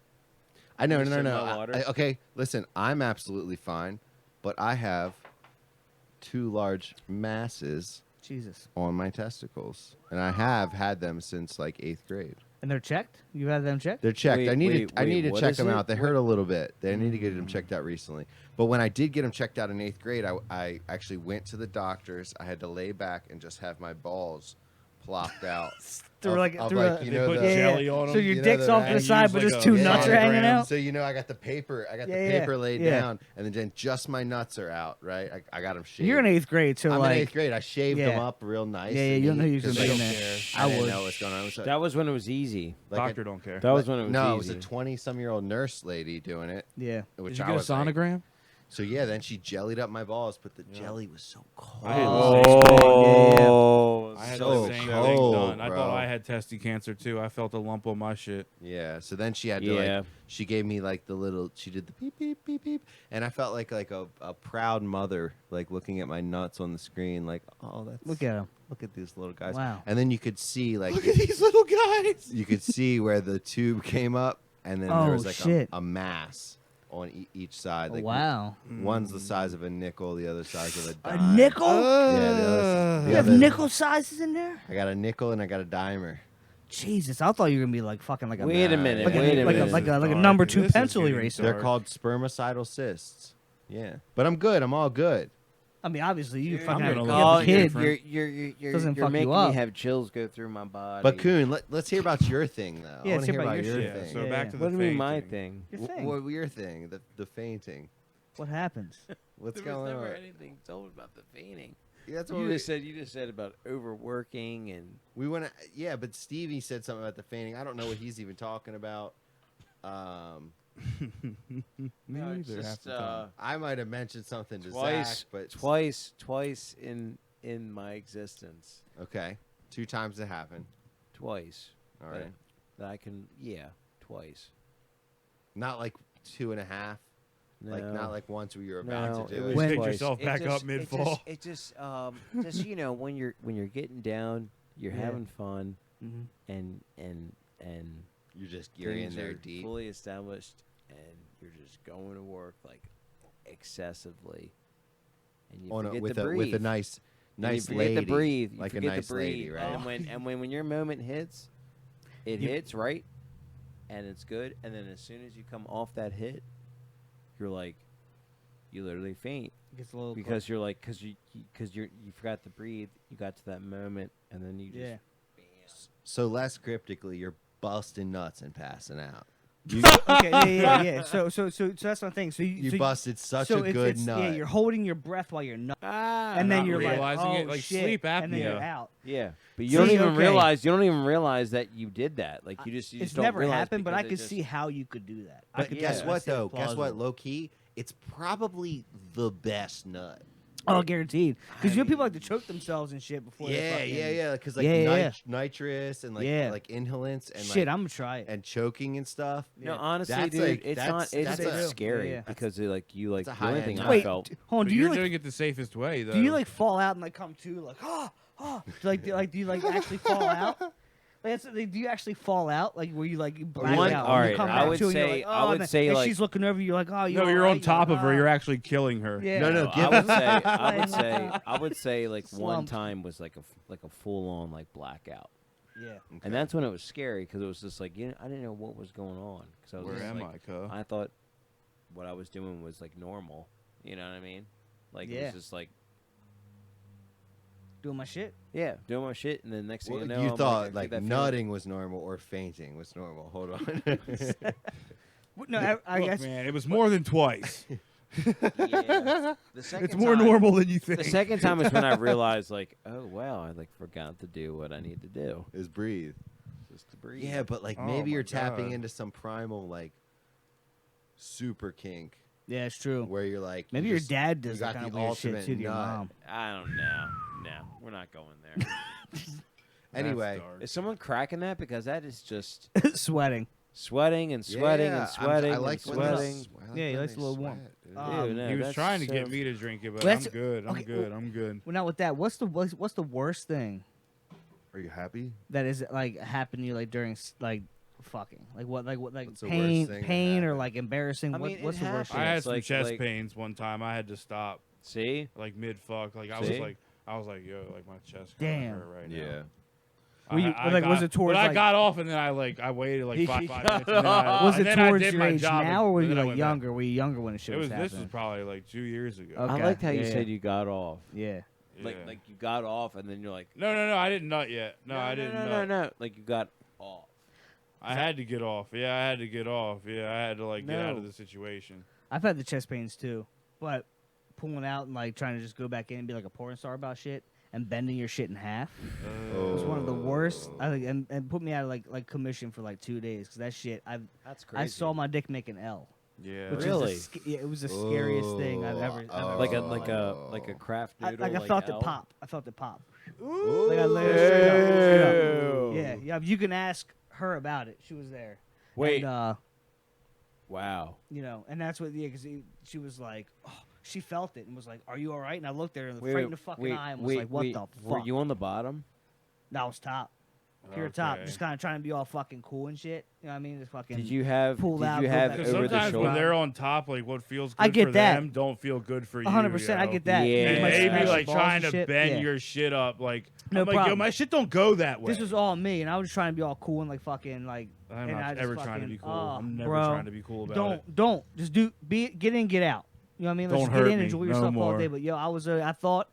I know, You no, sip no, my no. water? Okay, listen, I'm absolutely fine, but I have 2 large masses Jesus. on my testicles, and I have had them since like 8th grade. And they're checked? You had them checked? They're checked. Wait, I need wait, to. I need to what check is them it? out. They hurt a little bit. They need to get them checked out recently. But when I did get them checked out in 8th grade, I actually went to the doctors. I had to lay back and just have my balls plopped out. Through like of through like, a, you They know put the, jelly on So them. your You know dick's the off to the rag? side, Use but like just a 2 Yeah, nuts are yeah. hanging out. So you know, I got the paper. I got the Yeah, paper yeah, laid yeah. down, and then just my nuts are out. Right, I got them shaved. You're in 8th grade, so I'm like in 8th grade. I shaved them yeah. up real nice. Yeah, yeah, and you don't know neat, you're gonna 'cause be in don't there. care. I I didn't would. know what's going on. It was That was when it was easy. like a- Doctor don't care. That was when it was no, easy. it was a 20-some-year-old nurse lady doing it. yeah. Which Did you I get a was like- sonogram? So yeah, then she jellied up my balls, but the jelly was so cold. I had Oh, I had So the same thing cold, done. I bro. thought I had testy cancer too. I felt a lump on my shit. Yeah. So then she had to Yeah. like, she gave me like the little, she did the beep beep beep beep, and I felt like a proud mother, like looking at my nuts on the screen, like, oh, that's Look at him. look at these little guys. Wow. And then you could see like these little guys. you could see where the tube came up, and then Oh, there was like shit. a mass on each side. Oh, Like, wow. One's the size of a nickel, the other size of a A dime. nickel? Yeah, the You have other- nickel sizes in there? I got a nickel and I got a dimer. Jesus, I thought you were gonna be like fucking like a Wait a minute. like Wait a, a like minute. a like a like a Dark. number 2 This is pencil getting eraser. They're Dark. called spermicidal cysts. Yeah, but I'm good. I'm all good. I mean, obviously you Dude, fucking I'm have, gonna you look have Oh, a different. kid. you're Doesn't fuck you making up. me have chills go through my body. But Kuhn, let's hear about your thing though. Yeah, I let's want to hear hear about about your your shit. Yeah, thing. so Yeah, back yeah. to the what do you mean my fainting. thing? Your thing. What your thing? The fainting. What happens? What's There was going never on? anything told about the fainting. Yeah, that's what You we just said about overworking and we want to. Yeah, but Stevie said something about the fainting. I don't know what he's even talking about. Me No, it's neither, half just, the time. I might have mentioned something to twice, Zach, but twice in my existence, okay, 2 times it happened. twice. All that- right, That I can, twice. not like 2.5. No. Like not like once where you're about No, to it do was it. When- Pick twice. yourself It back just- up mid-fall. It just when you're getting down, you're Yeah. having fun, Mhm. and You're in things there are deep. fully established, and you're just going to work like excessively, and you On a, forget with to a breathe. with a nice And you nice forget lady, to breathe. You like a forget nice to breathe. lady, right? And when your moment hits, it You- hits right, and it's good. And then as soon as you come off that hit, you're like, you literally faint Gets a little because you're like, because you forgot to breathe. You got to that moment, and then you just yeah. So less cryptically, you're busting nuts and passing out. Okay, yeah. So that's my thing. So You so busted such so a it's- good it's- nut. Yeah, you're holding your breath while you're nut, and then not you're realizing like, it, oh like shit, sleep and then you're apnea. out. Yeah, but you See, don't even okay. realize. You don't even realize that you did that. Like you just It's don't never realize happened, but I because could it see how you could do that. I But could guess yeah. what see it though? Guess what? plausible. Low key, it's probably the best nut. Oh, guaranteed. Because you know people like to choke themselves and shit before. Yeah, they yeah. Because like Yeah. nitrous and like Yeah. like inhalants and Shit, like, I'm gonna try it. and choking and stuff. No, honestly, That's dude, like- it's that's- not. It's that's not a- scary yeah. because you like a the high only end thing job. I Wait, felt. hold on. But Do you you're like doing it the safest way, though. do you like fall out and like come to like do you like actually fall out? Like, do you actually fall out like where you like you black One- out? all and you right, come I back would to and you're say- like, I oh, would and say, and like- she's looking over you like, oh, you No, all you're right? on top like, of her. "Ah." You're actually killing her. Yeah. No, I would say. I would Like- say. I would say like one Slumped. time was like a full on like blackout, Yeah. and that's when it was scary because it was just like I didn't know what was going on. So I was Where just am like, I, cuz? I thought what I was doing was like normal. You know what I mean? Like it Yeah. was just like Doing my shit. yeah, doing my shit, and then next thing Well, you know, you I'm thought I get like that feeling. nutting was normal or fainting was normal. Hold on. No, I Look, guess. man, it was more than twice. Yeah. The second It's more time- normal than you think. The second time is when I realized, like, oh wow, I like forgot to do what I need to do, Is breathe. just to breathe. Yeah, but like Oh maybe my you're tapping God. into some primal like super kink Yeah, it's true. where you're like Maybe you your just- dad you does got that kind of the weird shit ultimate too to your nut. mom. I don't know. No, we're not going there. Anyway, dark. Is someone cracking that? Because that is just Sweating. sweating and sweating yeah, and sweating I like and when they sweating. I like Yeah, he when likes they a little warm. sweat, dude. Dude, no, He was that's trying to so- get me to drink it, but Well, I'm that's- good. I'm okay, good. well- I'm good. Well, now with that, what's the worst thing Are you happy? that is like happened to you like during like fucking like what like What's the pain worst thing that pain or happened? like embarrassing? I mean, What's it the worst? happens. I thing? had It's some like- chest like- pains one time. I had to stop, See? like mid fuck. Like I See? was like, yo, like my chest kinda Damn. hurt right now. Yeah. Were you- I like, was got- it towards, But I like- got off and then I waited like He 5 got minutes. And then I, Was and it then I towards did your my age job now, or and were you then I like went back. younger? Were you younger when the shit It was was. happening? This was probably like 2 years ago. Okay. I liked how you yeah, said yeah. you got off. Yeah. Like Yeah. like you got off and then you're like No, I didn't nut yet. No, I didn't nut. No. Like you got off. I had to get off. Yeah, I had to get off. Yeah, I had to like get out of No. the situation. I've had the chest pains too, but pulling out and like trying to just go back in and be like a porn star about shit and bending your shit in half was one of the worst. I think and put me out of like commission for like 2 days because that shit That's crazy. I saw my dick make an L. Yeah. Which Really? is yeah, it was the scariest thing I've ever like a craft I, noodle. like I felt L? it pop. I felt it pop. Like I literally straight up. Yeah, yeah. You can ask her about it. She was there. Wait. And, Wow. you know, and that's what. Yeah, because she was like, oh, she felt it and was like, "Are you all right?" And I looked at her Wait, right in the fucking eye and was wait, like, "What wait. the Were fuck?" you on the bottom? That was top. Pure top. Okay. Just kind of trying to be all fucking cool and shit. You know what I mean? Just fucking. Did you have pulled out, did you go have back Because over the sometimes when shoulder? they're on top, like what feels good I get for that. them don't feel good for you. 100%. I yo. get that. Yeah. You And might maybe smash like balls trying and to shit. bend Yeah. your shit up, like No I'm like, yo, problem. my shit don't go that way. This was all me, and I was trying to be all cool and like fucking like. I'm and I not just ever trying to be fucking, cool. oh, I'm never bro, trying to be cool about it. Don't just get in, get out. You know what I mean? Let's Don't just get hurt in, me enjoy no yourself all more. day. But yo, I thought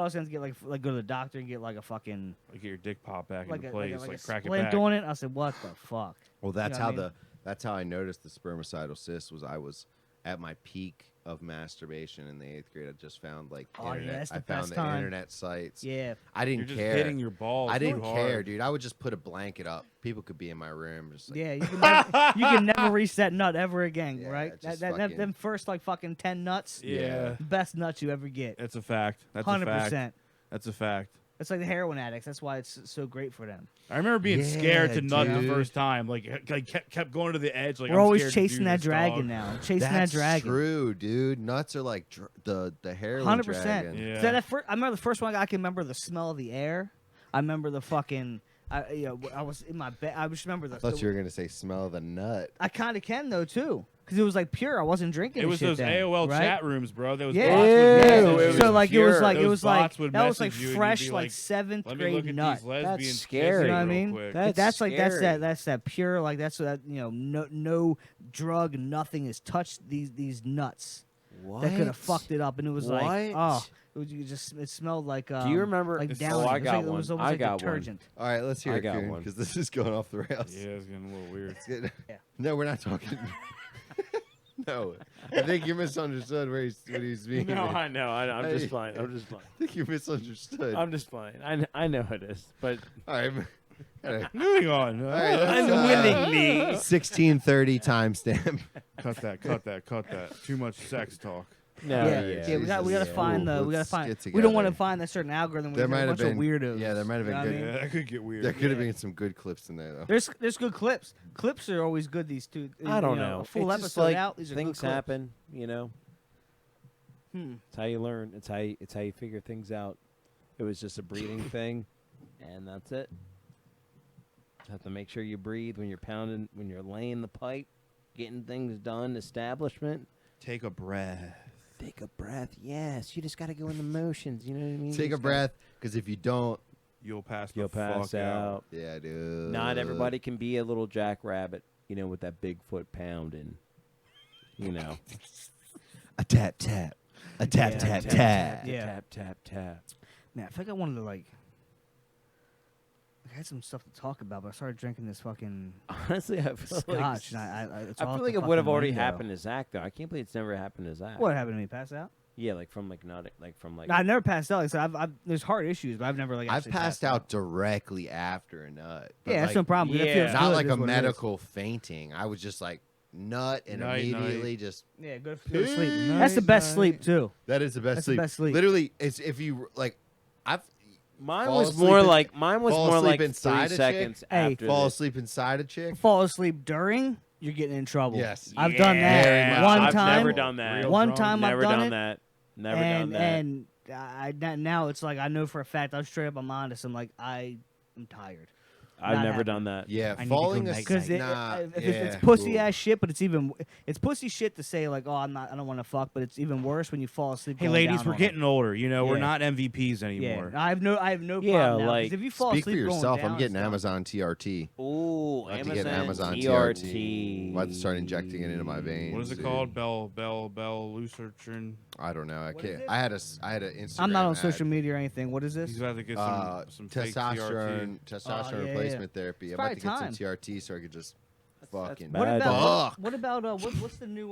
I was gonna get like go to the doctor and get like a fucking Like get your dick pop back like into a place, like a crack it splint back. on it. I said, what the fuck? Well, that's know how what I mean? that's how I noticed the spermicidal cyst was. I was at my peak of masturbation in the 8th grade. I just found like Oh, yeah, internet. that's the I found best the time. internet sites. Yeah, I You're didn't just care. hitting your balls. I didn't too care, hard. dude. I would just put a blanket up. People could be in my room, just like, yeah. You can never reach that nut ever again, Yeah, right? just That fucking- them first like fucking 10 nuts, Yeah, best nuts you ever get. that's a fact. That's a 100%. fact. That's a fact. It's like the heroin addicts. That's why it's so great for them. I remember being scared to Yeah, nut the dude. first time. Like kept going to the edge. Like We're I'm always scared to do chasing that this, dragon dog. now. Chasing that's that dragon. true, dude. Nuts are like the heroin 100%. dragon. Yeah. So I remember the first one. I can remember the smell of the air. I remember the fucking. I was in my bed. I just remember the. I thought you were gonna say smell the nut. I kind of can though too, because it was like pure. I wasn't drinking. It the was shit those then, AOL right? chat rooms, bro. There was Yeah. bots would Ew, message it you. was So like it was pure. like it Those was like bots would that was like message you and you'd fresh be like like, 7th Let me look grade at nut. these lesbians. scary. kissing You know what I real mean? quick. That's like that's scary. that pure like that's that no drug nothing has touched these nuts What? that could have fucked it up, and it was like What? it smelled like Do you remember? like Oh, Downy. I It was got like, one. It was almost I like got one. detergent. All right, let's hear I it, got one. because this is going off the rails. Yeah, it's getting a little weird. It's getting- Yeah. No, we're not talking. No, I think you misunderstood what he's meaning. No, I know. I'm Hey. just fine. I'm just fine. I think you misunderstood. I'm just fine. I know it is, but All right. All right. Moving on. right, let's, unwillingly. 1630 timestamp. Cut that. Too much sex talk. No, yeah. We got to find the. We got to Let's find. get We don't want to together. find that certain algorithm. There Where might a have bunch been of weirdos. Yeah, there might have you been know what I good. mean? Yeah, that could get weird. There could have been some good clips in there though. There's good clips. Clips are always good. These two. I don't you know. A full It's just episode like out. These are things good clips. happen, you know. Hmm. It's how you learn. It's how you figure things out. It was just a breathing thing, and that's it. Have to make sure you breathe when you're pounding, when you're laying the pipe, getting things done. Establishment. Take a breath. Take a breath. Yes, you just got to go in the motions. You know what I mean? Take a breath, because if you don't, You'll pass the You'll pass fuck out. yeah, dude. Not everybody can be a little jackrabbit, you know, with that Bigfoot pounding. You know. A tap tap, a tap Yeah, tap tap, tap. Yeah. Tap tap tap. Man, I think I wanted to like. I had some stuff to talk about, but I started drinking this fucking Honestly, I feel scotch, like and it's I off feel the like it would have fucking already window. happened to Zach though. I can't believe it's never happened to Zach. What happened to me? Pass out? Yeah, like from like not like from like. No, I never passed out. Like, so I've there's heart issues, but I've never like. I've actually passed out directly after a nut. But Yeah, that's like, no problem. It yeah. feels not good, like is a what it is. medical fainting. I was just like nut and Night, immediately just. Yeah, go to sleep. Night, That's the best night. sleep too. That is the best That's the sleep. best sleep. Literally, it's if you like, I've Mine fall was asleep more in- like mine was fall more asleep like inside 3 a chick? seconds Hey, after. fall this. asleep inside a chick. Fall asleep during, you're getting in trouble. Yes. I've done that Very much. one I've time. never done that. Real One drunk. time I've Never done done it, that. Never and done that. now it's like I know for a fact I'm straight up I'm honest. I'm like I am tired. I've not never happening. done that. Yeah, I need to falling go asleep. because Nah, it's yeah, pussy cool. ass shit, but it's pussy shit to say like I don't want to fuck, but it's even worse when you fall asleep. Hey, going ladies, down we're on getting older. You know, we're Yeah. not MVPs it. anymore. Yeah, I have no problem Yeah, now, 'cause like, if you fall Speak for asleep going yourself. I'm down, getting it's Amazon TRT. Ooh, I have to Amazon, get Amazon TRT. I'm about to start injecting it into my veins. What is it dude. called? Bell Lucertrin. I don't know. I What is can't. it? I had an Instagram. I'm not on ad. social media or anything. What is this? He's about to get some fake testosterone, TRT. testosterone yeah, yeah. replacement therapy. I'm It's about to get probably some TRT so I could just fucking. bad. What about Fuck. what about what's the new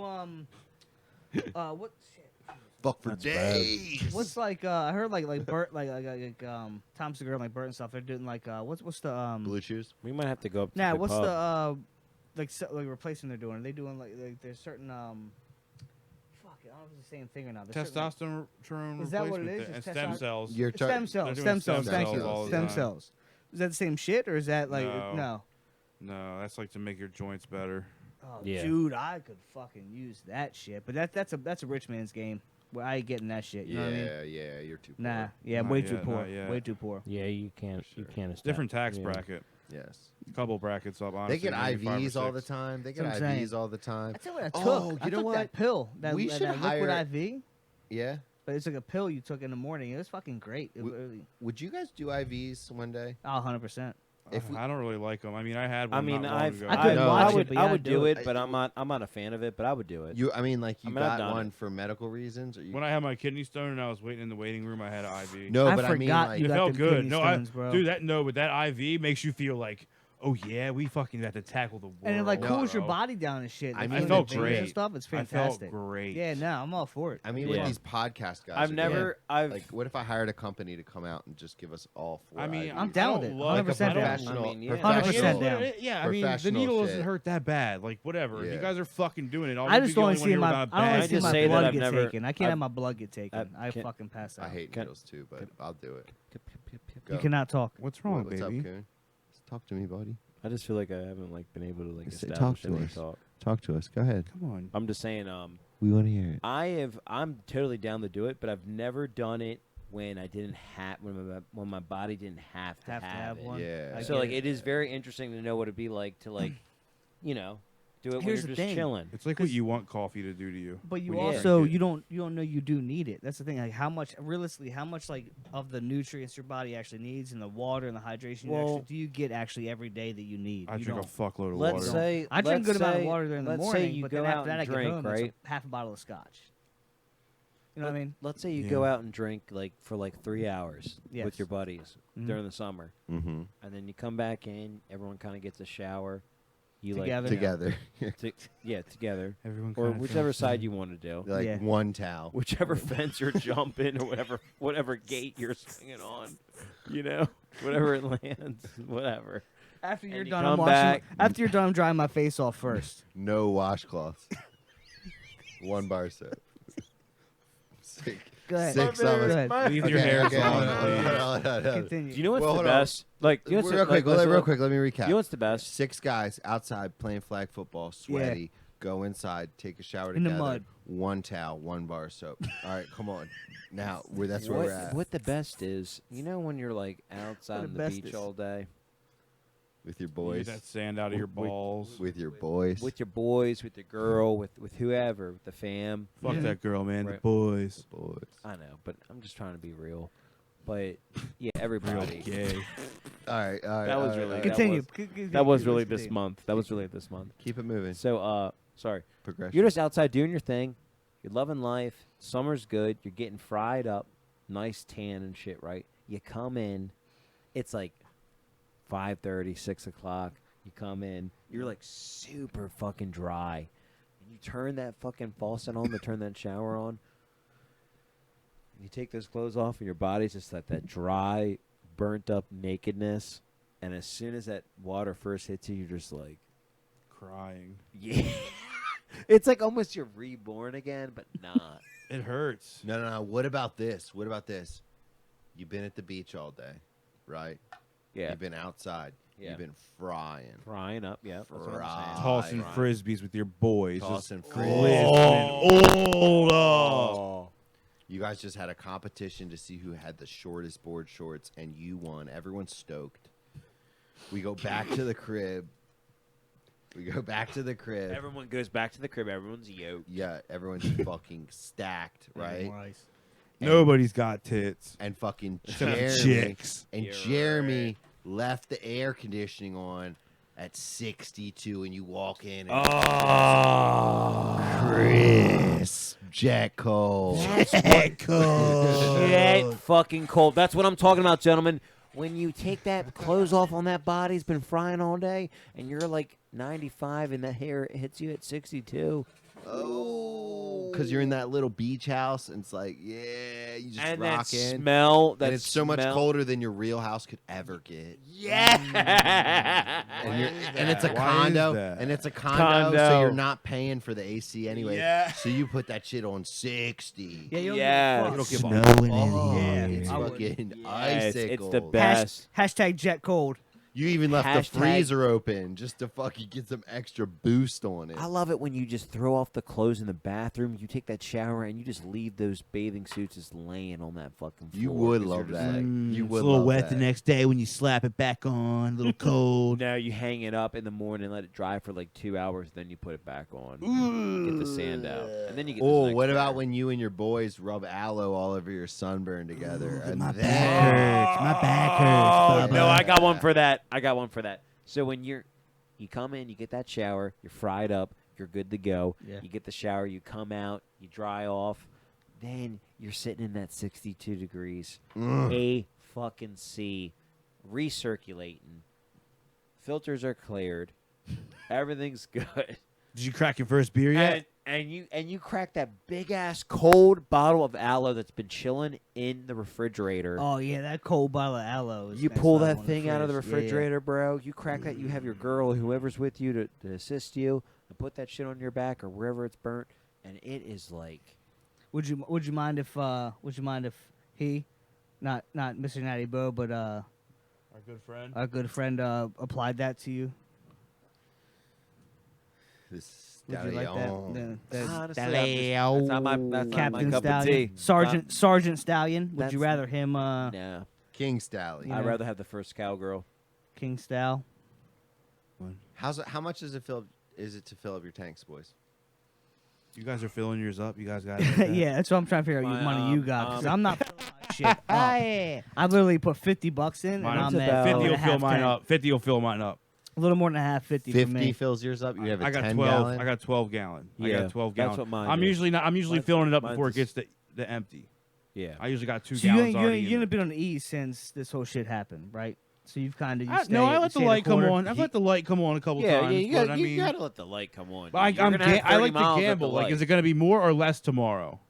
what shit? Fuck for That's bad. days. What's like I heard like Bert like Tom Segura and like Bert and stuff. They're doing like what's the Blue chews? We might have to go up to Nah, the what's pub. the like replacement they're doing? Are they doing like there's certain fuck I don't know if it's the same thing or not. There's certain, Testosterone Is that what it replacement is? and Just stem testosterone? cells. You're tar- stem cells, They're stem doing cells, stem thank cells you, all the stem time. cells. Is that the same shit or is that like No. no? No, that's like to make your joints better. Oh, Yeah. dude, I could fucking use that shit. But that's a rich man's game. Where I ain't getting that shit. You know what I mean? Yeah. You're too. Nah, poor. yeah, Not way yet, too poor. not yet. Way too poor. Yeah, you can't. Sure. You can't. It's different tax yeah. bracket. Yes. Couple brackets up. Honestly, They get maybe 5 or IVs all the 6. time. They get That's what I'm saying. IVs all the time. I tell you what I took. Oh, I you know took what? that pill. That, We that, should that hire- liquid IV. Yeah. But it's like a pill you took in the morning. It was fucking great. It We- really, Would you guys do IVs one day? 100%. If we- I don't really like them. I mean, I had one. I mean, not long I've ago. I couldn't know. watch I it, would but yeah, I I'd would do do it. it, but I'm not a fan of it. But I would do it. You, I mean, like you I mean, I've got done one it. for medical reasons, or you? When I had my kidney stone and I was waiting in the waiting room, I had an IV. No, I but I mean, forgot like, you It got felt them good. kidney No, stones, bro. dude, that that IV makes you feel like, oh yeah, we fucking have to tackle the world. And it like No, cools your bro. body down and shit. I Like, mean, doing I felt the veins and great. Stuff. It's I felt fantastic. great. Yeah, no, I'm all for it. I mean, Yeah. with these podcast guys, I've are never. doing- I've. like, what if I hired a company to come out and just give us all 4 I mean, IVs? I'm down with I it. don't 100% like- down. Professional, I mean, yeah. 100% professional- down. Yeah, I mean, the Professional needle shit. doesn't hurt that bad. Like whatever. If Yeah. you guys are fucking doing it, I just don't want to see my I I don't Can I want to see just my say that blood I've get never- taken. I can't I've- have my blood get taken. I've- I can- fucking pass out. I hate Can- needles too, but I'll do it. You Go. cannot talk. What's wrong, What's baby? up, Kuhn? Talk to me, buddy. I just feel like I haven't like been able to like Say- establish talk to any us. talk. Talk to us. Go ahead. Come on. I'm just saying. We want to hear it. I'm totally down to do it, but I've never done it when I didn't have when my body didn't have to have it. one. Yeah. I So get like it. it is very interesting to know what it'd be like to like, you know, do it when Here's you're the just thing. chilling. It's like what you want coffee to do to you. But you when drink also it. you don't know you do need it. That's the thing. Like how much realistically, how much like of the nutrients your body actually needs and the water and the hydration you Well- actually, do you get actually every day that you need? I you drink a don't. fuckload of Let's water. say I drink a good let's amount of say- water during the let's morning, say you but go then out after that and I get drink, home, right? it's half a bottle of scotch. You know what I mean? Let's say you Yeah. go out and drink like for like 3 hours Yes. with your buddies Mhm. during the summer, Mm-hmm. and then you come back in. Everyone kind of gets a shower. You Together. Together. together, Everyone or kinda whichever drinks side it. you want to do. Like Yeah. one towel. Whichever fence you're jumping or whatever gate you're swinging on, you know, whatever it lands, whatever. After you're you done, come I'm washing. back- After you're done, I'm drying my face off first. No washcloths. One bar soap. Go ahead. Six of Go us. ahead. Leave your hairs okay, on, hold on, please. hold on. Continue. Do you know what's Well, the hold on. best? Like, you know what's Real quick, real quick. Let me recap. You know what's the best? 6 guys outside playing flag football, sweaty. Go inside, take a shower In the together. mud. 1 towel, 1 bar of soap. All right, come on. Now, that's where we're at. What the best is, you know, when you're like outside What on the the best beach is. all day With your Leave boys. that sand out of your balls. With your boys. with your boys, with your girl, with whoever, with the fam. Fuck that girl, man. The Right. boys. boys. I know, but I'm just trying to be real. But yeah, Real everybody. gay. All right, all right. That was all right, really- all right. Continue. That was really this month. That was really this month. Keep it moving. So, sorry. Progression. You're just outside doing your thing. You're loving life. Summer's good. You're getting fried up. Nice tan and shit, right? You come in. It's like 5:30, 6 o'clock. You come in. You're like super fucking dry. And you turn that fucking faucet on to turn that shower on. You take those clothes off and your body's just like that dry, burnt up nakedness. And as soon as that water first hits you, you're just like, Crying. yeah. It's like almost you're reborn again, but not. It hurts. No. What about this? What about this? You've been at the beach all day, right? Yeah. You've been outside. Yeah. You've been frying. Frying up, yeah. That's what I'm Fry. saying. Tossing Right. frisbees with your boys. Tossing Just frisbees. Oh. You guys just had a competition to see who had the shortest board shorts, and you won. Everyone's stoked. We go back to the crib. Everyone goes back to the crib. Everyone's yoked. Yeah, everyone's fucking stacked, right? Nice. Nobody's got tits. And fucking Except for Jeremy. chicks. And You're Jeremy left the air conditioning on at 62, and you walk in and Chris, Jet Cole. Shit, fucking cold. That's what I'm talking about, gentlemen. When you take that clothes off on that body, it's been frying all day, and you're like 95, and that hair hits you at 62. Oh, because you're in that little beach house, and it's like, yeah, you just And rock that in. smell. That And it's so much smell. colder than your real house could ever get. Yeah. And it's a Why is condo, that? and it's a condo, Condo. so you're not paying for the AC anyway. Yeah. So you put that shit on 60. Yeah, you Yeah. don't You give a don't fuck. give a fuck. Yeah, It's I would. fucking Yes, icicles. it's the best. Hashtag jet cold. You even left Hashtag- the freezer open just to fucking get some extra boost on it. I love it when you just throw off the clothes in the bathroom, you take that shower, and you just leave those bathing suits just laying on that fucking floor. You would 'cause love you're just that. like, You would It's a little love wet that. the next day when you slap it back on. A little cold. no, you hang it up in the morning, let it dry for like 2 hours, then you put it back on. Get the sand out. And then you get this Oh, next what about layer. when you and your boys rub aloe all over your sunburn together? And My then- back hurts. My back Oh, hurts. no, Bubba. I got one for that. So when you come in, you get that shower, you're fried up, you're good to go. Yeah. You get the shower, you come out, you dry off, then you're sitting in that 62 degrees. A fucking C, recirculating. Filters are cleared. Everything's good. Did you crack your first beer yet? And you crack that big ass cold bottle of aloe that's been chilling in the refrigerator. Oh yeah, that cold bottle of aloe. Is You next pull level that in thing out of the fridge. Yeah, yeah. refrigerator, bro. You crack that. You have your girl or whoever's with you to assist you and put that shit on your back or wherever it's burnt, and it is like Would you mind if he, not Mr. Natty Bo, but Our good friend. our good friend applied that to you? This Would you like stallion. that? honestly, that's not my Captain cup of Stallion, tea. Sergeant Stallion. Would you That's- rather him No, King Stallion. Yeah. I'd rather have the first cowgirl. King Stal? How much is it to fill up your tanks, boys? You guys are filling yours up. You guys got it. Yeah, that's what I'm trying to figure out. My, What money you got? Because I'm not filling my shit up. Yeah. I literally put $50 in, and Mine's I'm at about- 50 4 will and a fill half mine tank. up. 50 will fill mine up. A little more than a half 50 for 50 me. fills yours up. You have a I got 10 12. gallon. I got 12 gallon. I Yeah, got 12 that's gallon. what mine I'm is. usually not. I'm usually Mine's- filling it up mine's before it is- gets the empty. Yeah. I usually got 2 So you gallons ain't, you already. ain't, in you it. ain't been on the E since this whole shit happened, right? So you've kind of No, I let the light come on. I've let the light come on a couple Yeah, times. you but gotta, I you mean, gotta let the light come on. but You're gonna have I 30 like to miles at the gamble. Like, light. is it going to be more or less tomorrow?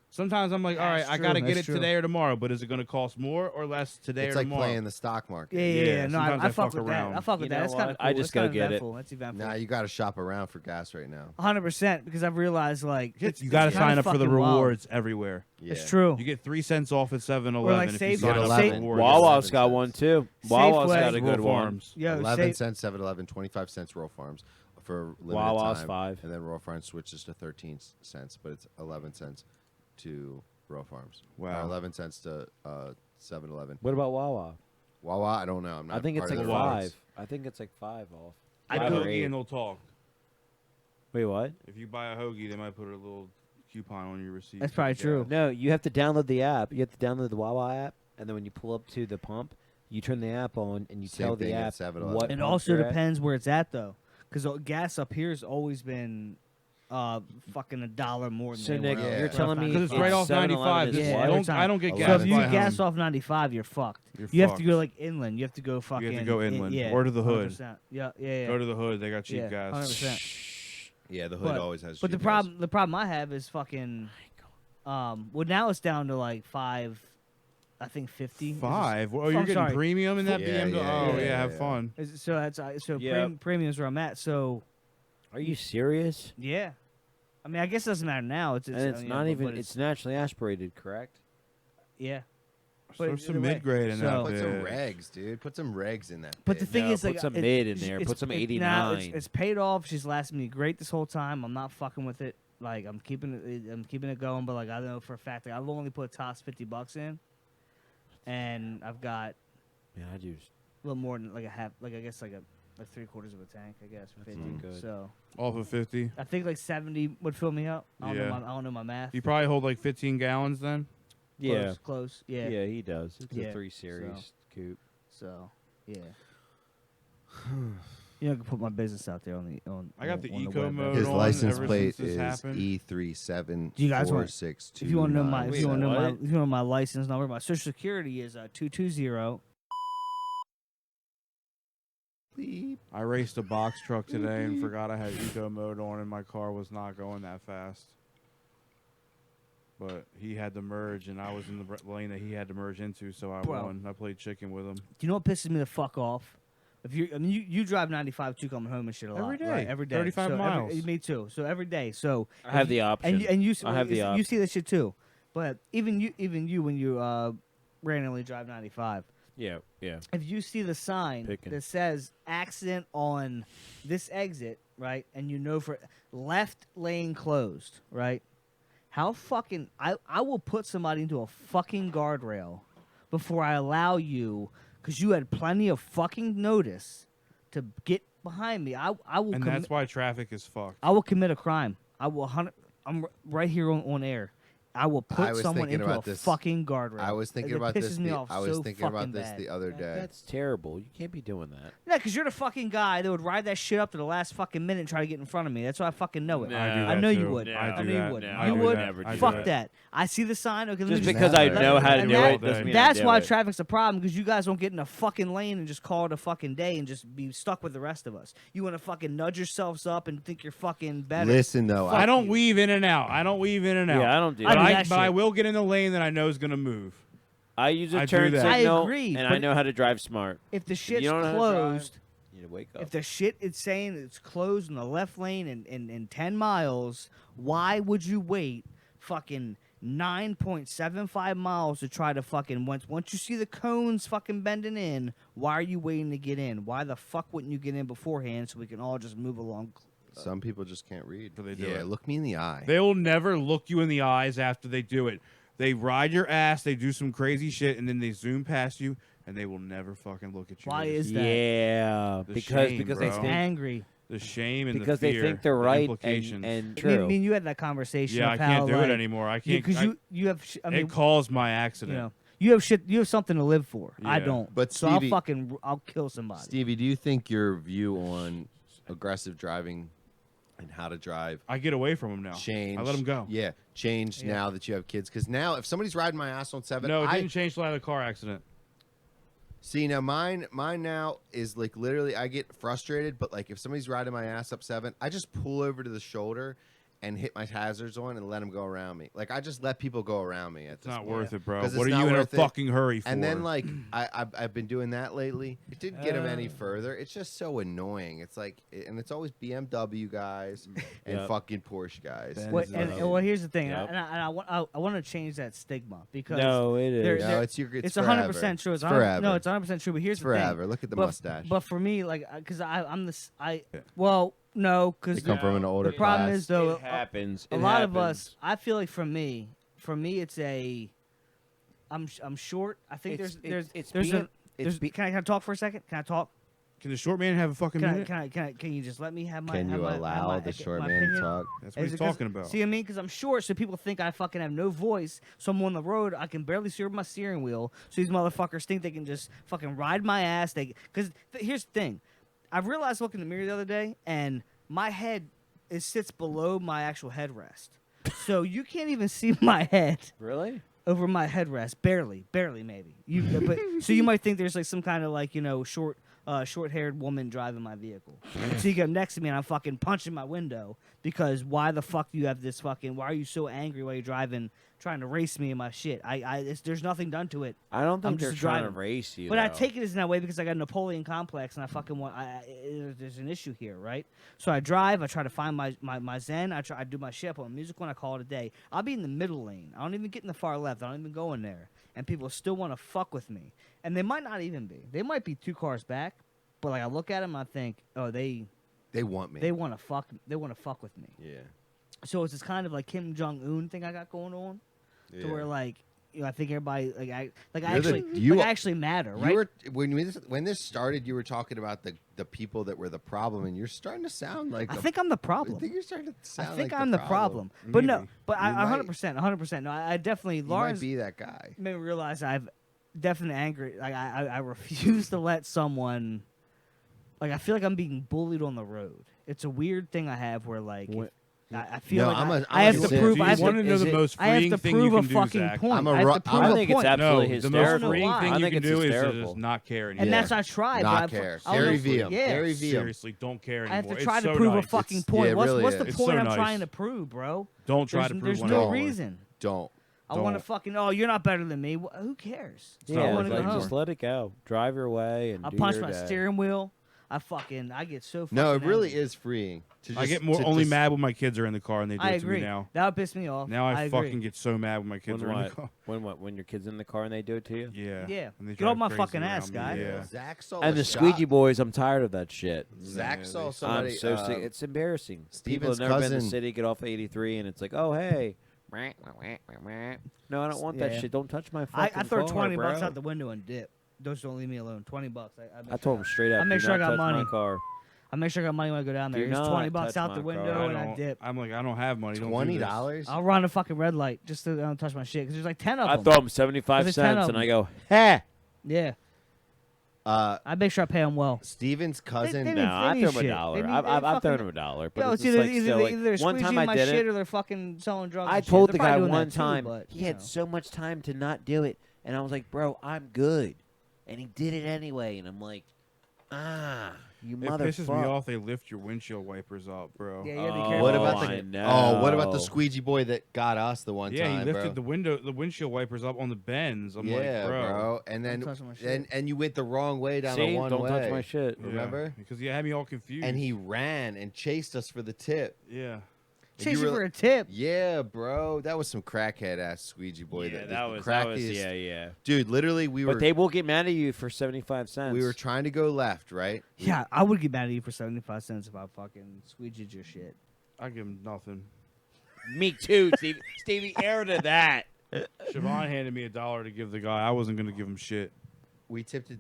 Sometimes I'm like, all right, That's I true, got to get that's it true. today or tomorrow, but is it going to cost more or less today It's or like tomorrow? playing the stock market. Yeah. No, sometimes I I fuck fuck with around. that. I fuck You with that. know That's kind of what? cool. I just That's go kinda get it. eventful. That's eventful. Nah, you got to shop around for gas right now. 100% because I've realized like You got to it's sign kinda up for the fucking wild. rewards everywhere. Yeah. It's true. You get 3 cents off at 7-Eleven like if you save- sign Get up 11. for rewards. Wow. Wawa's 11 got cents. one too. Wawa's Safeway. got a good Rural one. Farms. Yo, 11 cents 7-Eleven, 25 cents Royal Farms for limited Wawa's time. 5. And then Royal Farms switches to 13 cents, but it's 11 cents to Royal Farms. Wow. Or 11 cents to 7-Eleven. What about Wawa? Wawa, I don't know. I'm not I think it's part of like the Wawa's. rewards. 5. I think it's like 5 off. I Buy a do- hoagie and they'll talk. Wait, what? If you buy a hoagie, they might put a little coupon on your receipt. That's for probably the true. gas. No, you have to download the app. You have to download the Wawa app, and then when you pull up to the pump, you turn the app on, and you Same tell the thing at app 7-Eleven. what. It pump also you're at. depends where it's at though, because gas up here has always been fucking $1 more than So anywhere Nick, else. Yeah. you're telling me Because it's right off 7-Eleven 95. is Yeah, what? I every don't, time. I don't get So So gas if you by gas home. off 95, you're fucked. You're You have to fucked. go like inland. You have to go fucking. You have to go inland. Yeah, Or to the hood. 100%. Yeah. Go to the hood. They got cheap Yeah, gas. 100%. Yeah, the hood But- always has But the cheap gas. problem I have is fucking. Well, now it's down to like 5. I think 50. 5? Oh, I'm you're getting sorry. premium in that Yeah, BMW? yeah, Oh, yeah, yeah, have yeah. fun. So that's so Yep. premium's where I'm at. So Are you serious? yeah, I mean I guess it doesn't matter now. It's And it's you not know, even. but It's naturally aspirated, correct? yeah. Throw But some either way, mid-grade in so- that Put some bitch. regs, dude. Put some regs in that. But the bitch. thing No, is, put like, some it- mid in it's- there. it's- Put some nah, 89. it's paid off. She's lasted me great this whole time. I'm not fucking with it. Like I'm keeping it going. But like I know for a fact, like I've only put tops $50 in, and I've got Man, I do. a little more than like a half. Like I guess like 3/4 of a tank. I guess for 50. not good. So Off of 50. I think like 70 would fill me up. I don't Yeah. know. I don't know my math. You probably hold like 15 gallons then? Yeah. Close. Yeah. Yeah, he does. It's Yeah, a 3 series coupe. So yeah. You know, I can put my business out there on the on. I got the on eco web. mode. His on license ever plate since this is happened. E374629. Do you guys want- If you want to know my, if you want to know my, what? if you want to know my license number, my social security is 220. I raced a box truck today and forgot I had eco mode on and my car was not going that fast. But he had to merge and I was in the lane that he had to merge into, so I Bro. won. I played chicken with him. Do you know what pisses me the fuck off? If you, I mean, you drive 95 too, coming home and shit a lot. Every day. right? Every day, 35 so miles. me too. So every day. So I have the option. and you I have the you option. see that shit too. But even you when you randomly drive 95. Yeah, yeah. If you see the sign Picking. that says accident on this exit, right, and you know for left lane closed, right? How fucking I will put somebody into a fucking guardrail before I allow you, because you had plenty of fucking notice to get behind me. I will And commi- that's why traffic is fucked. I will commit a crime. I will I'm right here on air. I will I put was someone thinking into a about this. fucking guardrail. I was thinking It about pisses this. me off I was so thinking about fucking this bad. the other day. That's terrible. You can't be doing that. Yeah, because you're the fucking guy that would ride that shit up to the last fucking minute and try to get in front of me. That's why I fucking know it. No. I do I that know you too. would. No. I I do know you that. would. No, you I do would. that. I do Fuck that. that. I see the sign. Okay, let me Just just because I Let- know how to and do that- it doesn't mean That's I do why it. traffic's a problem, because you guys don't get in a fucking lane and just call it a fucking day and just be stuck with the rest of us. You want to fucking nudge yourselves up and think you're fucking better. Listen though, I don't you. weave in and out. I don't weave in and out. Yeah, I don't do I But do that. that but I shit. will get in the lane that I know is going to move. I use a I do turn that. signal, I agree, and but I know how to drive smart. If the you shit's don't know how to drive, closed, You need to wake up. if the shit it's saying it's closed in the left lane in 10 miles, why would you wait fucking 9.75 miles to try to fucking once you see the cones fucking bending in, why are you waiting to get in? Why the fuck wouldn't you get in beforehand so we can all just move along? some people just can't read. So they do yeah, it. look me in the eye. They will never look you in the eyes after they do it. They ride your ass, they do some crazy shit, and then they zoom past you, and they will never fucking look at you. Why They is just- that? Yeah, The because shame, because bro. they think Angry. the shame and because the they fear, think they're the right implications. and I true. mean, you had that conversation. yeah, of I can't how, do like, it anymore. I can't. because I- you have. I mean, it caused my accident. you have shit. You have something to live for. I Yeah. don't. But so Stevie- I'll kill somebody. Stevie, do you think your view on aggressive driving and how to drive I get away from him now. changed? I let him go. Yeah, changed Yeah. now that you have kids. Because now, if somebody's riding my ass on 7, No, it I didn't change till I had a car accident. see now mine now is like literally I get frustrated, but like if somebody's riding my ass up 7, I just pull over to the shoulder and hit my hazards on and let them go around me. Like I just let people go around me. At It's this not point. worth it, bro. 'Cause it's What are not you in a worth it. fucking hurry for? And then like I've been doing that lately. It didn't get them any further. It's just so annoying. It's like, and it's always BMW guys and Yep. fucking Porsche guys. Ben- What, is and, up. well, here's the thing, Yep. and I want to change that stigma because No, it there- is. No, there- it's your. it's forever. 100% true. It's It's 100 forever. No, it's 100% true. But here's It's the thing. forever. Look at the mustache. But for me, like, because I'm this, well, no, because They come from an older the problem class. is though, It happens. a It lot of happens. us, I feel like for me, it's a, I'm short. I think It's there's being- can I talk for a second? Can I talk? Can the short man have a fucking minute? Can you just let me have my? Can have you my, have allow my, the short my man to opinion? talk? That's what Is he's it 'cause- talking about. See what I mean? Because I'm short, so people think I fucking have no voice. So I'm on the road, I can barely steer my steering wheel. So these motherfuckers think they can just fucking ride my ass. Because here's the thing, I realized looking in the mirror the other day, and my head sits below my actual headrest, so you can't even see my head Really? over my headrest, barely maybe. But so you might think there's like some kind of like short-haired woman driving my vehicle. So you get next to me and I'm fucking punching my window because why the fuck do you have this fucking? Why are you so angry while you're driving, trying to race me in my shit? There's nothing done to it. I don't think I'm they're just trying driving. to race you. But I though. take it as in that way because I got a Napoleon complex and I fucking want. There's an issue here, right? So I drive. I try to find my zen. I do my shit. I put on music when I call it a day. I'll be in the middle lane. I don't even get in the far left. I don't even go in there. And people still want to fuck with me. And they might not even be. They might be 2 cars back. But like I look at them, I think, oh, they want me. they want to fuck. They want to fuck with me. yeah. So it's this kind of like Kim Jong-un thing I got going on, to Yeah. where like I think everybody I you- actually matter, right? You were when this started. You were talking about the people that were the problem, and you're starting to sound like. I think I'm the I problem. think you're starting to I sound think like I'm the problem. problem. But no, Maybe. but You I might. 100%. No, I definitely You Lawrence might be that guy. made me realize I've definitely angry. Like I refuse to let someone. Like I feel like I'm being bullied on the road. It's a weird thing I have where like What- I feel No, like I'm I a have to simp. prove. Do I you have want to. to know is the it- most I have freeing to thing prove you a can do, fucking Zach? point. I'm a I have ru- to prove I a think it's point. absolutely No, the most hysterical. freeing I thing you think can it's do is to hysterical. just not care anymore. And Yeah. that's I tried. Not but care. I don't Gary know- V 'em. Yeah. Gary V 'em. Seriously, don't care I anymore. have to It's try to so prove nice. a fucking It's- point. yeah, it what's really what's the is. It's point so I'm nice. trying to prove, bro? Don't try There's, to prove there's one no anymore. reason. Don't. I want to Don't. fucking. Oh, you're not better than me. Who cares? not I Yeah, want to worth go it like home. just let it go. Drive your way and I do punch your my day. steering wheel. I get so fucking No, it really angry. is freeing. To I just- get more to only just- mad when my kids are in the car and they do I it to me agree. now. That would piss me off. Now I agree. fucking get so mad when my kids When are in the what? car. When your kid's in the car and they do it to you? Yeah. Yeah. And they Get off drive my crazy fucking around ass, me, guy. Yeah. Zach saw And a the shot. Squeegee Boys, I'm tired of that shit. Zach Yeah, saw they- somebody. I'm so sick. It's embarrassing. People Steven's have never been to the cousin- city, get off 83, and it's like, oh hey, no, I don't want that Yeah. shit. Don't touch my I fucking throw car, 20 bro. bucks out the window and dip. Those don't leave me alone. 20 bucks. I told him straight up. I make do sure I not got touch money. My car. I make sure I got money when I go down there. Do Here's not 20 bucks touch out the my window car. and I dip. I'm like, I don't have money. Don't do $20. this. I'll run a fucking red light just to don't touch my shit because there's like 10 of I them. throw him 75 There's 10 cents, of and them. I go, heh. Yeah. Uh, I make sure I pay them well. Steven's cousin. they No, need- I need throw him a shit. dollar. They need- I've they thrown fucking- him a dollar, but Yo, it's it's just either, like either, still, like, either they're one time squeegeeing I my did shit it. or they're fucking selling drugs. I and shit. told They're the probably guy doing one that too, time but, he you had know. so much time to not do it, and I was like, bro, I'm good, and he did it anyway, and I'm like, you It motherfucker. pisses me off. They lift your windshield wipers up, bro. Yeah, you gotta be Oh, careful. What about I the know. what about the squeegee boy that got us the one Yeah, time, he lifted bro? the windshield wipers up on the bends. I'm Yeah, like, bro. And then touching my shit. and you went the wrong way down See, the one don't way. touch my shit. Yeah, Remember? Because you had me all confused. And he ran and chased us for the tip. Yeah. And Chase you you were- for a tip. Yeah, bro, that was some crackhead ass squeegee boy. Yeah, that that the was crackiest- yeah. Dude, literally, we were But they will get mad at you for 75 cents. we were trying to go left, right? Yeah, I would get mad at you for 75 cents if I fucking squeegeed your shit. I give him nothing. Me too, Stevie. Stevie, air to that. Siobhan handed me $1 to give the guy. I wasn't gonna give him shit. We tipped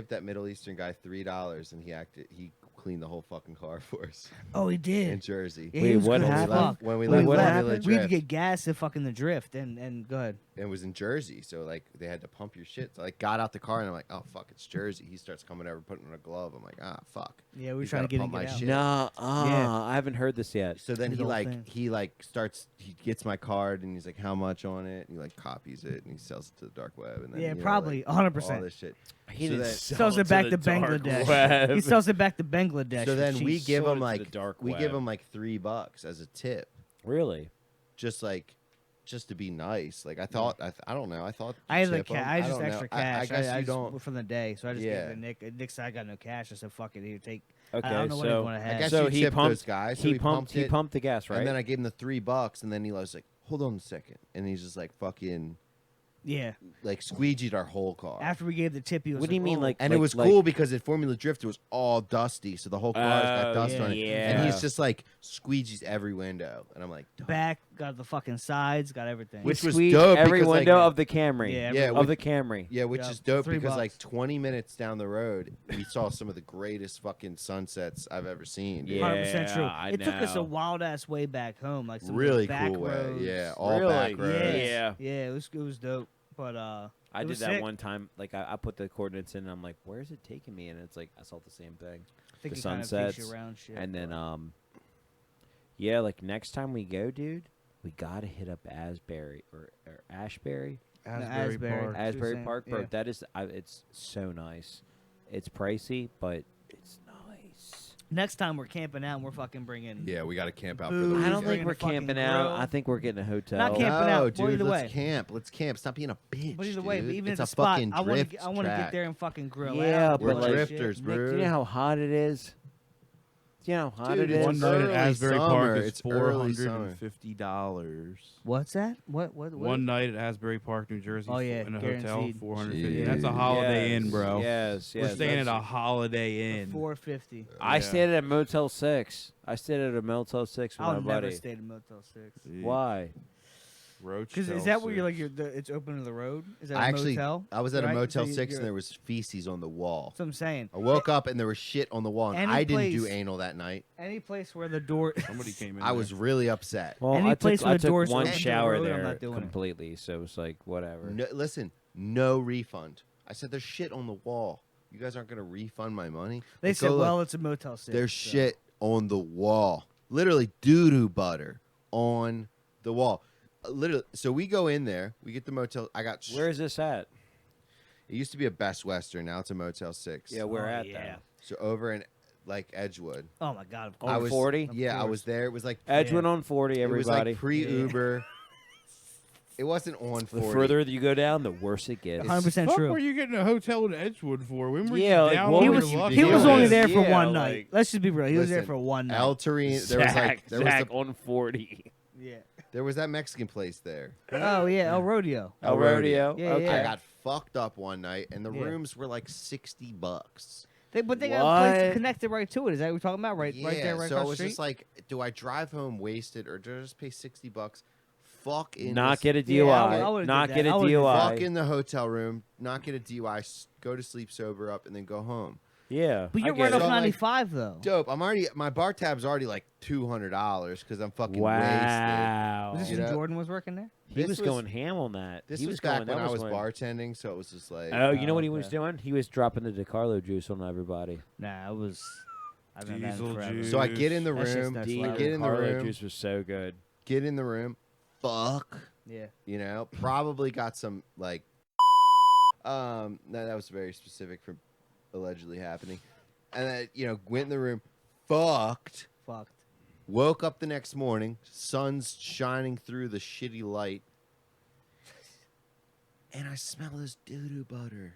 that Middle Eastern guy $3, and he cleaned the whole fucking car for us Oh, he in did. Jersey. Yeah, Wait, he was what good as happened? fuck. When we When left, we what when left, we happened? let we had to drift. get gas at fucking the drift and go ahead. It was in Jersey, so like they had to pump your shit. So I got out the car and I'm like, oh fuck, it's Jersey. He starts coming over, putting on a glove. I'm like, fuck. Yeah, we were He's trying to gotta get pump it my out. shit. No, Yeah. I haven't heard this yet. So then His he whole like thing. he gets my card and he's like, how much on it? And he like copies it and he sells it to the dark web. And then Yeah, you know, probably, like, 100%. all this shit. He So didn't that- sell Sells it back the to dark Bangladesh. web. He sells it back to Bangladesh. So for then we cheap. give sold him it to like the dark we web. give him like $3 as a tip. Really? just to be nice. Like I thought, I don't know. I thought I had tip like 'em. I don't just know. extra I cash. guess I you just, don't. from the day, so I just Yeah. gave it to Nick said I got no cash. I said fuck it, here take. Okay, I don't know what so he's gonna have. I guess so you he tipped pumped those guys. So he pumped it, the gas, right? and then I gave him the $3, and then he was like, "Hold on a second. And he's just like fucking Yeah. like squeegeed our whole car. After we gave the tip, he was What do you mean, "Oh." like- And it was cool because at Formula Drift it was all dusty, so the whole car's got Oh, dust on it. And yeah. he's just like squeegees every window, and I'm like, back, got the fucking sides, got everything. Which was Squeezed dope every because, like- window of the Camry. Yeah, yeah, Of the Camry. yeah, which Yeah, is dope $3. because like 20 minutes down the road, we saw some of the greatest fucking sunsets I've ever seen. Dude. Yeah. 100% true. I It took us a know. wild ass way back home, like some Really of the back cool roads. way, yeah, all Really? back roads. Yeah, Yeah. it was dope. But I it did was that sick. one time. Like I put the coordinates in, and I'm like, "Where is it taking me?" And it's like I saw the same thing. I think the it kind of takes sunsets, you around shit. And then but- yeah, like next time we go, dude, we gotta hit up Asbury or Ashbury, Asbury Asbury. Park. As- Asbury saying, Park, bro. yeah. That is, it's so nice. It's pricey, but it's nice. next time we're camping out, and we're fucking bringing. Yeah, we got to camp out for Booze, the I weekend. don't think bringing we're a fucking camping out. grill. I think we're getting a hotel. Not camping no, out. Well, dude, either let's way. camp. Let's camp. Stop being a bitch. But either way, dude. even it's at a the spot, fucking I want drift to get track. there and fucking grill Yeah, out. but We're like- drifters, shit. bro. Nick, do you know how hot it is? Do you know how hot Dude, it is? One night at early Asbury summer. Park is It's early $450. What's that? What? One night at Asbury Park, New Jersey, Oh, yeah, in a hotel, guaranteed. $450. Shit. That's a Holiday Inn, Yes, bro. Yes, yes. We're staying at that's- a Holiday Inn. $450. I Yeah. stayed at a Motel 6. I stayed at a Motel 6 with I'll my never buddy. stay in Motel 6. Yeah. Why? Roach. Because is that where you're like it's open to the road? Is that I a actually, motel? I was at Right? a Motel So 6 you're- and there was feces on the wall. That's what I'm saying. I woke up and there was shit on the wall. And Any I didn't do place- anal that night. Any place where the door. Somebody came in. I was really upset. Well, Any I place took, where I the took doors one open to the shower road, I'm there not doing it. completely, so it was like whatever. No, listen, no refund. I said there's shit on the wall. You guys aren't gonna refund my money. They Like, said, go look. well, it's a Motel 6. There's so. shit on the wall. Literally doo-doo butter on the wall. Literally. So we go in there. We get the motel. I got. Where is this at? It used to be a Best Western. Now it's a Motel 6. Yeah, where Oh, at yeah. that? So over in like Edgewood. Oh, my God. Of On course. I was 40? Yeah, I course. was there. It was like Edgewood on 40, It was everybody. like pre-Uber. It wasn't on 40. The further you go down, the worse it gets. 100% Fuck, true. were you getting a hotel in Edgewood for? When were Yeah, you like, down what on He were your was, you luck? he was doing? only there for Yeah, one like- night. Let's just be real. He was there Listen, for one night. El Torino. There was like Zach on 40. yeah. there was that Mexican place there. Oh, yeah. El Rodeo. El Rodeo. Yeah, okay. yeah. I got fucked up one night, and the Yeah. rooms were like $60. But they got a place What? connected right to it. Is that what we're talking about? Right, Yeah, right there, right so across it was the street? just like, do I drive home wasted, or do I just pay $60? Fuck in Not this- get a Yeah, DUI. I would've not did get that. a I would've did DUI. Fuck in the hotel room, not get a DUI, go to sleep sober up, and then go home. Yeah. But I you're get right it. off So, like, 95, though. Dope. My bar tab's already like $200 because I'm fucking Wow. Was this you when know- Jordan was working there? He This was was- going ham on that. wasted. This he was was back going, when that I was when- bartending, so it was just like, Oh, you know what he Oh, was okay. doing? He was dropping the DiCarlo juice on everybody. Nah, it was. I've done that Diesel forever. juice. so I get in the That's just room, nuts. The Wow. get in the DiCarlo room, juice was so good. get in the room, fuck, Yeah. you know, probably got some like, no, that was very specific for allegedly happening, and then went in the room, fucked. Fucked. Woke up the next morning, sun's shining through the shitty light, and I smell this doo-doo butter.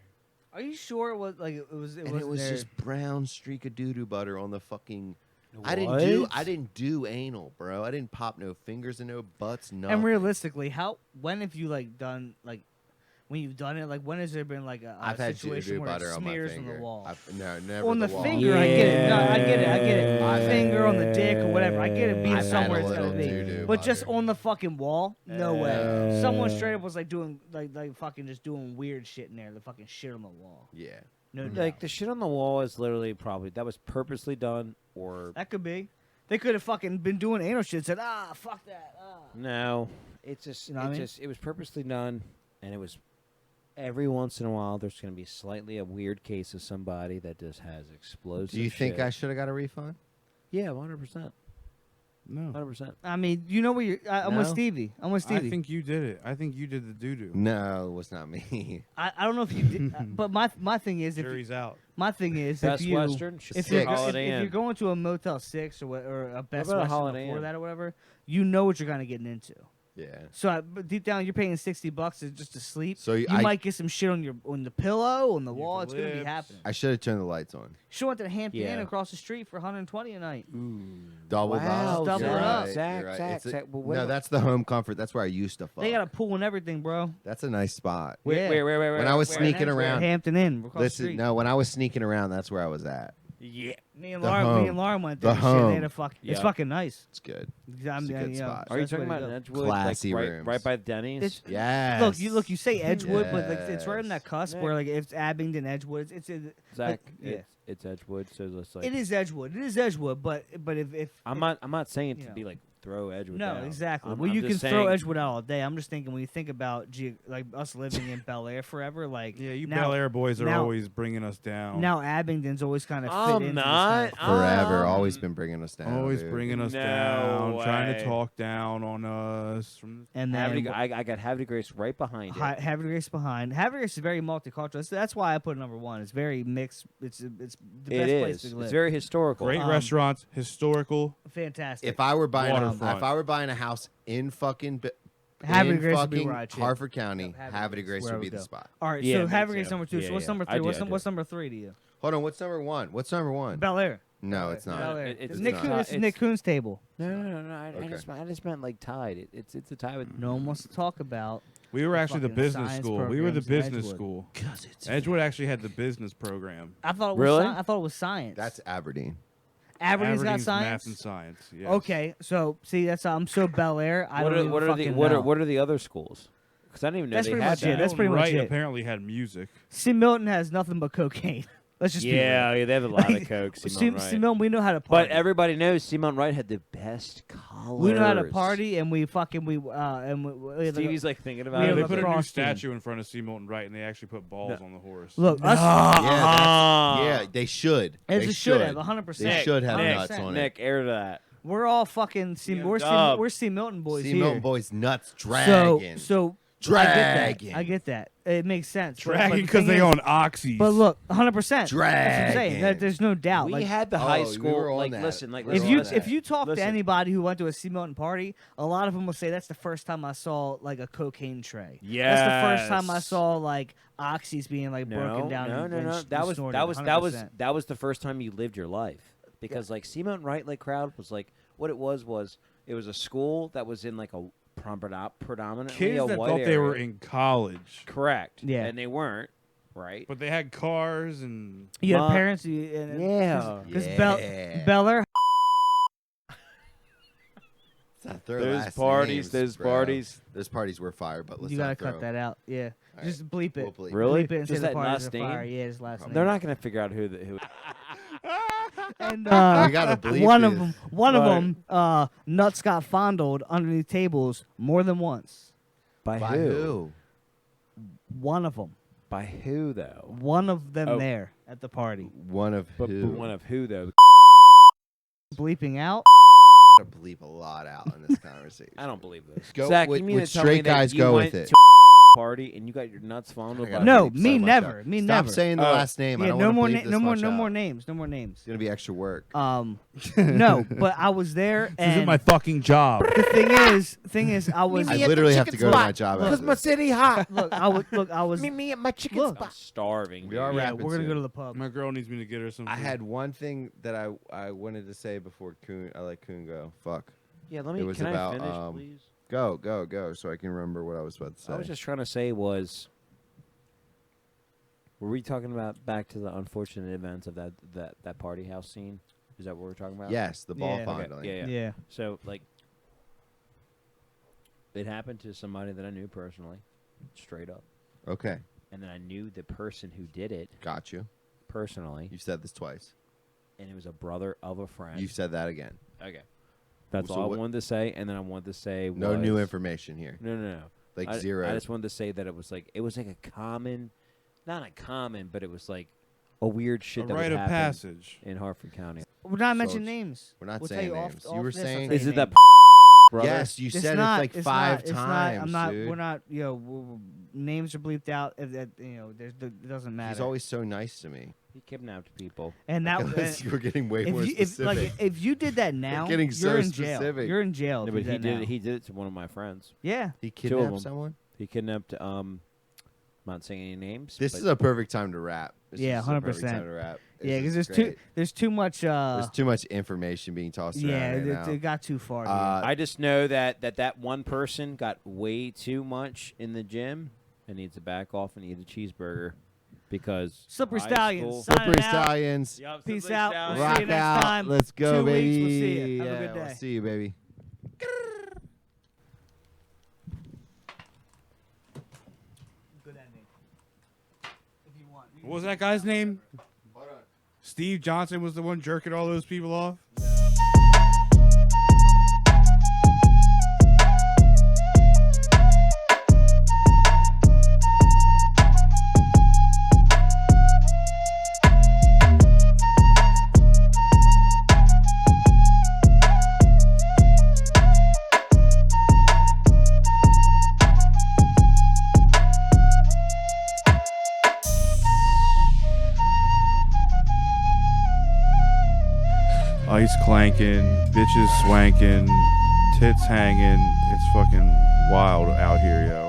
Are you sure it was like it was? It And it was there. just brown streak of doo-doo butter on the fucking... What? I didn't do anal, bro. I didn't pop no fingers and no butts, nothing. And realistically, when have you like done like when you've done it? Like when has there been like a I've had situation doo-doo where butter it on my smears on finger. the wall? No, never On the wall. finger, I get it. No, I get it. I get it. Yeah. Finger on the dick or whatever. I get it being I've had somewhere a it's little gotta be. doo-doo But just butter. on the fucking wall, no way. Someone straight up was like doing like fucking just doing weird shit in there. The fucking shit on the wall. Yeah. No doubt. Like the shit on the wall is literally probably that was purposely done or That could be. They could have fucking been doing anal shit and said, fuck that. no. It's just You know what I mean? it was purposely done, and it was every once in a while there's going to be slightly a weird case of somebody that just has explosive. Do you think shit. I should have got a refund? Yeah, 100%. No. 100%. I mean, you know where you're. I'm with No. Stevie. I'm with Stevie. I think you did it. I think you did the doo-doo. No, it was not me. I don't know if you did, but my thing is if Jury's out. my thing is Best if you Western. if you're- you're, Holiday if you're Inn. going to a Motel 6 or a Best about a Western Holiday before Inn? that or whatever, you know what you're kind of getting into. Yeah. So but deep down, you're paying $60 just to sleep. So you I- might get some shit on the pillow, on the wall. It's gonna be Eucalyptus. happening. I should have turned the lights on. Should went to the Hampton Inn Yeah. across the street for $120 a night. Double Wow, bottle. double You're it up. right, Zach, you're right. Zach, It's a- Zach, well, what no, do- that's the home comfort. That's where I used to fuck. They got a pool and everything, bro. That's a nice spot. Yeah. Wait. When I was sneaking around, Hampton Inn across the listen, street. no, when I was sneaking around, that's where I was at. Yeah. Me and the Lauren, home. went The there. and shit. They had home. a fuck. Yeah. It's fucking nice. It's good. I'm, It's a good you know, spot. so Are you that's the talking way to about go. in Edgewood? Classy like rooms. right by Denny's? It's Yes. look, you say Edgewood, but like it's right in Yes. that cusp Yeah. where like it's Abingdon, Edgewood. It's Zach, yeah. it's Edgewood, so it's like It is Edgewood. It is Edgewood, but if I'm not saying it you to know. be like throw Edgewood no, down. exactly. I'm- Well, I'm you just can throw saying- Edgewood out all day. I'm just thinking when you think about like us living in Bel Air forever, like Yeah, you now, Bel Air boys are now- always bringing us down. Now Abingdon's always kind of fit I'm into not. this kind of- Forever, Um, always been bringing us down. always dude. bringing us No down, trying way. to talk down on us. From and then Havre, I got Havre Grace right behind it. Havre Grace behind. Havre Grace is very multicultural. That's why I put it number one. It's very mixed. It's the best It place is. to live. It's very historical. great restaurants, historical. fantastic. If I were buying, Waterfront. if I were buying a house in fucking, Havre in Grace would be fucking where I'd chill. Harford County, Yep, Havre Havre Grace, Grace where I would be would the go. spot. All right, Yeah, so me Havre too. Grace number two. Yeah, So what's yeah. number I three? do, What's I do. what's number three to you? Hold on, what's number one? What's number one? Bel Air. No, it's not. Bel Air. It's Nick not. Kuhn, this is Nick Kuhn's table. No. I Okay. just meant like Tide. It's a tie with. No one wants to talk about. We were actually the Fucking business science school. We were the programs in business Edgewood. school. 'Cause it's Edgewood actually had the business program. I thought it was Really? I thought it was science. That's Aberdeen. Aberdeen's got Aberdeen's science. math and science. Yes. Okay, so see, that's I'm so Bel Air. I What don't are even what are the fucking what know. are what are the other schools? Because I didn't even know That's they pretty had much it. that. That's pretty much Wright it. apparently had music. C. Milton has nothing but cocaine. Let's just be Yeah, real. yeah, they have a lot Like, of coke. C. Simone Wright. Milton, we know how to party. But everybody knows Simone Wright had the best colors. we know how to party, and we Stevie's like thinking we about have they it. a put a new cross team. statue in front of C. Milton Wright, and they actually put balls on the horse. Look, us. Yeah, they should. As They it should have, 100%. They should have Nick, nuts on Nick, air to that. We're all fucking Dub. we're C. Milton it. boys See here. Milton Boys nuts dragging. So Dragging. I get that. It makes sense. But Dragging the because thing they is- own oxys. But look, 100%. That's what I'm saying. Dragging. There's no doubt. We Like, had the Oh, high we school. were on Like, that. listen, like, We if were you on that. if you talk Listen. to anybody who went to a C. Milton party, a lot of them will say that's the first time I saw like a cocaine tray. That's the first time I Yes. saw like oxys being like broken down. No, and, no, and no. sh- That was snorted, that was that was 100%. that was the first time you lived your life because like Simone Wright like crowd was like what it was it was a school that was in like a predominantly kids a that white thought they were area. in college, Correct. Yeah. and they weren't right. but they had cars and You had Ma- parents. Yeah. Because Yeah. Bel Air. Let's not throw Those last parties, names, those bro. parties. Those parties were fire, but let's You gotta not throw. cut that out. Yeah, All just bleep it. We'll bleep Really? Bleep it and Just say the that parties last are fire. name? Yeah, his last name. They're not gonna figure out who. And We gotta bleep one of this. them, nuts got fondled underneath tables more than once. By By who? One of them, By who though? one of them Oh. there at the party, One of But who? one of who though? bleeping out. Gotta bleep a lot out in this conversation. I don't believe this. Go Zach, with- you mean with to tell me straight that guys you go went with it. to a party and you got your nuts fondled I by gotta No, bleep me so much never. out. Me Stop never. saying the Oh. last name. I Yeah, don't no wanna more, bleep this no more, much no more out. names. No more names. It's gonna be extra work. No, but I was there, this is and my fucking job. the thing is, I was. I literally have to go to my job. Look, after this. city hot. Look, I was. me at my chicken Look. spot. I'm starving. We are dude. Yeah, rapping we're gonna soon. go to the pub. My girl needs me to get her some. I food. had one thing that I wanted to say before Kuhn. I let Kuhn go. Fuck. Yeah, let me. It was can about, I finish, um, please? Go, so I can remember what I was about to say. I was just trying to say was. Were we talking about back to the unfortunate events of that party house scene? Is that what we're talking about? Yes, the ball Yeah. Okay, fondling. yeah. Yeah. So like, it happened to somebody that I knew personally, straight up, Okay, and then I knew the person who did it got you. personally, You've said this twice. and it was a brother of a friend. You've said that again. Okay. That's So all what- I wanted to say, and then I wanted to say No new was- information here. No. Like I zero. just wanted to say that it was like a common, not a common, but it was like a weird shit A that would rite of happen passage. in Harford County. We're not So mentioning it's- names. we're not We'll tell saying you names. Off, You were off this, I'll saying- tell Is you it that names. brother? Yes, you It's said not, it like it's 5 not, it's times, not, I'm not. dude. We're not. You know, names are bleeped out. You know, it doesn't matter. He's always so nice to me. He kidnapped people. and that. We're getting way more if specific. if you did that now, getting you're so in jail. specific. You're in jail. No, if but you he did did that it. He did it to one of my friends. Yeah. He Two of kidnapped them. someone? He kidnapped. I'm not saying any names. This but is a perfect time to rap. This Yeah, is a perfect 100%. time to rap. This Yeah, is because great. there's too much. There's too much information being tossed around Yeah, right now. it got too far. I just know that one person got way too much in the gym and needs to back off and eat a cheeseburger because Slippery high Stallions. school- Signing Slippery out. Stallions. Peace out. We'll Rock see you next out. time. Let's go, 2 baby. weeks. We'll see you. Have a Yeah, good day. We'll see you, baby. Good ending. If you want. What was that guy's name? Steve Johnson was the one jerking all those people off. Ice clanking, bitches swanking, tits hanging. It's fucking wild out here, yo.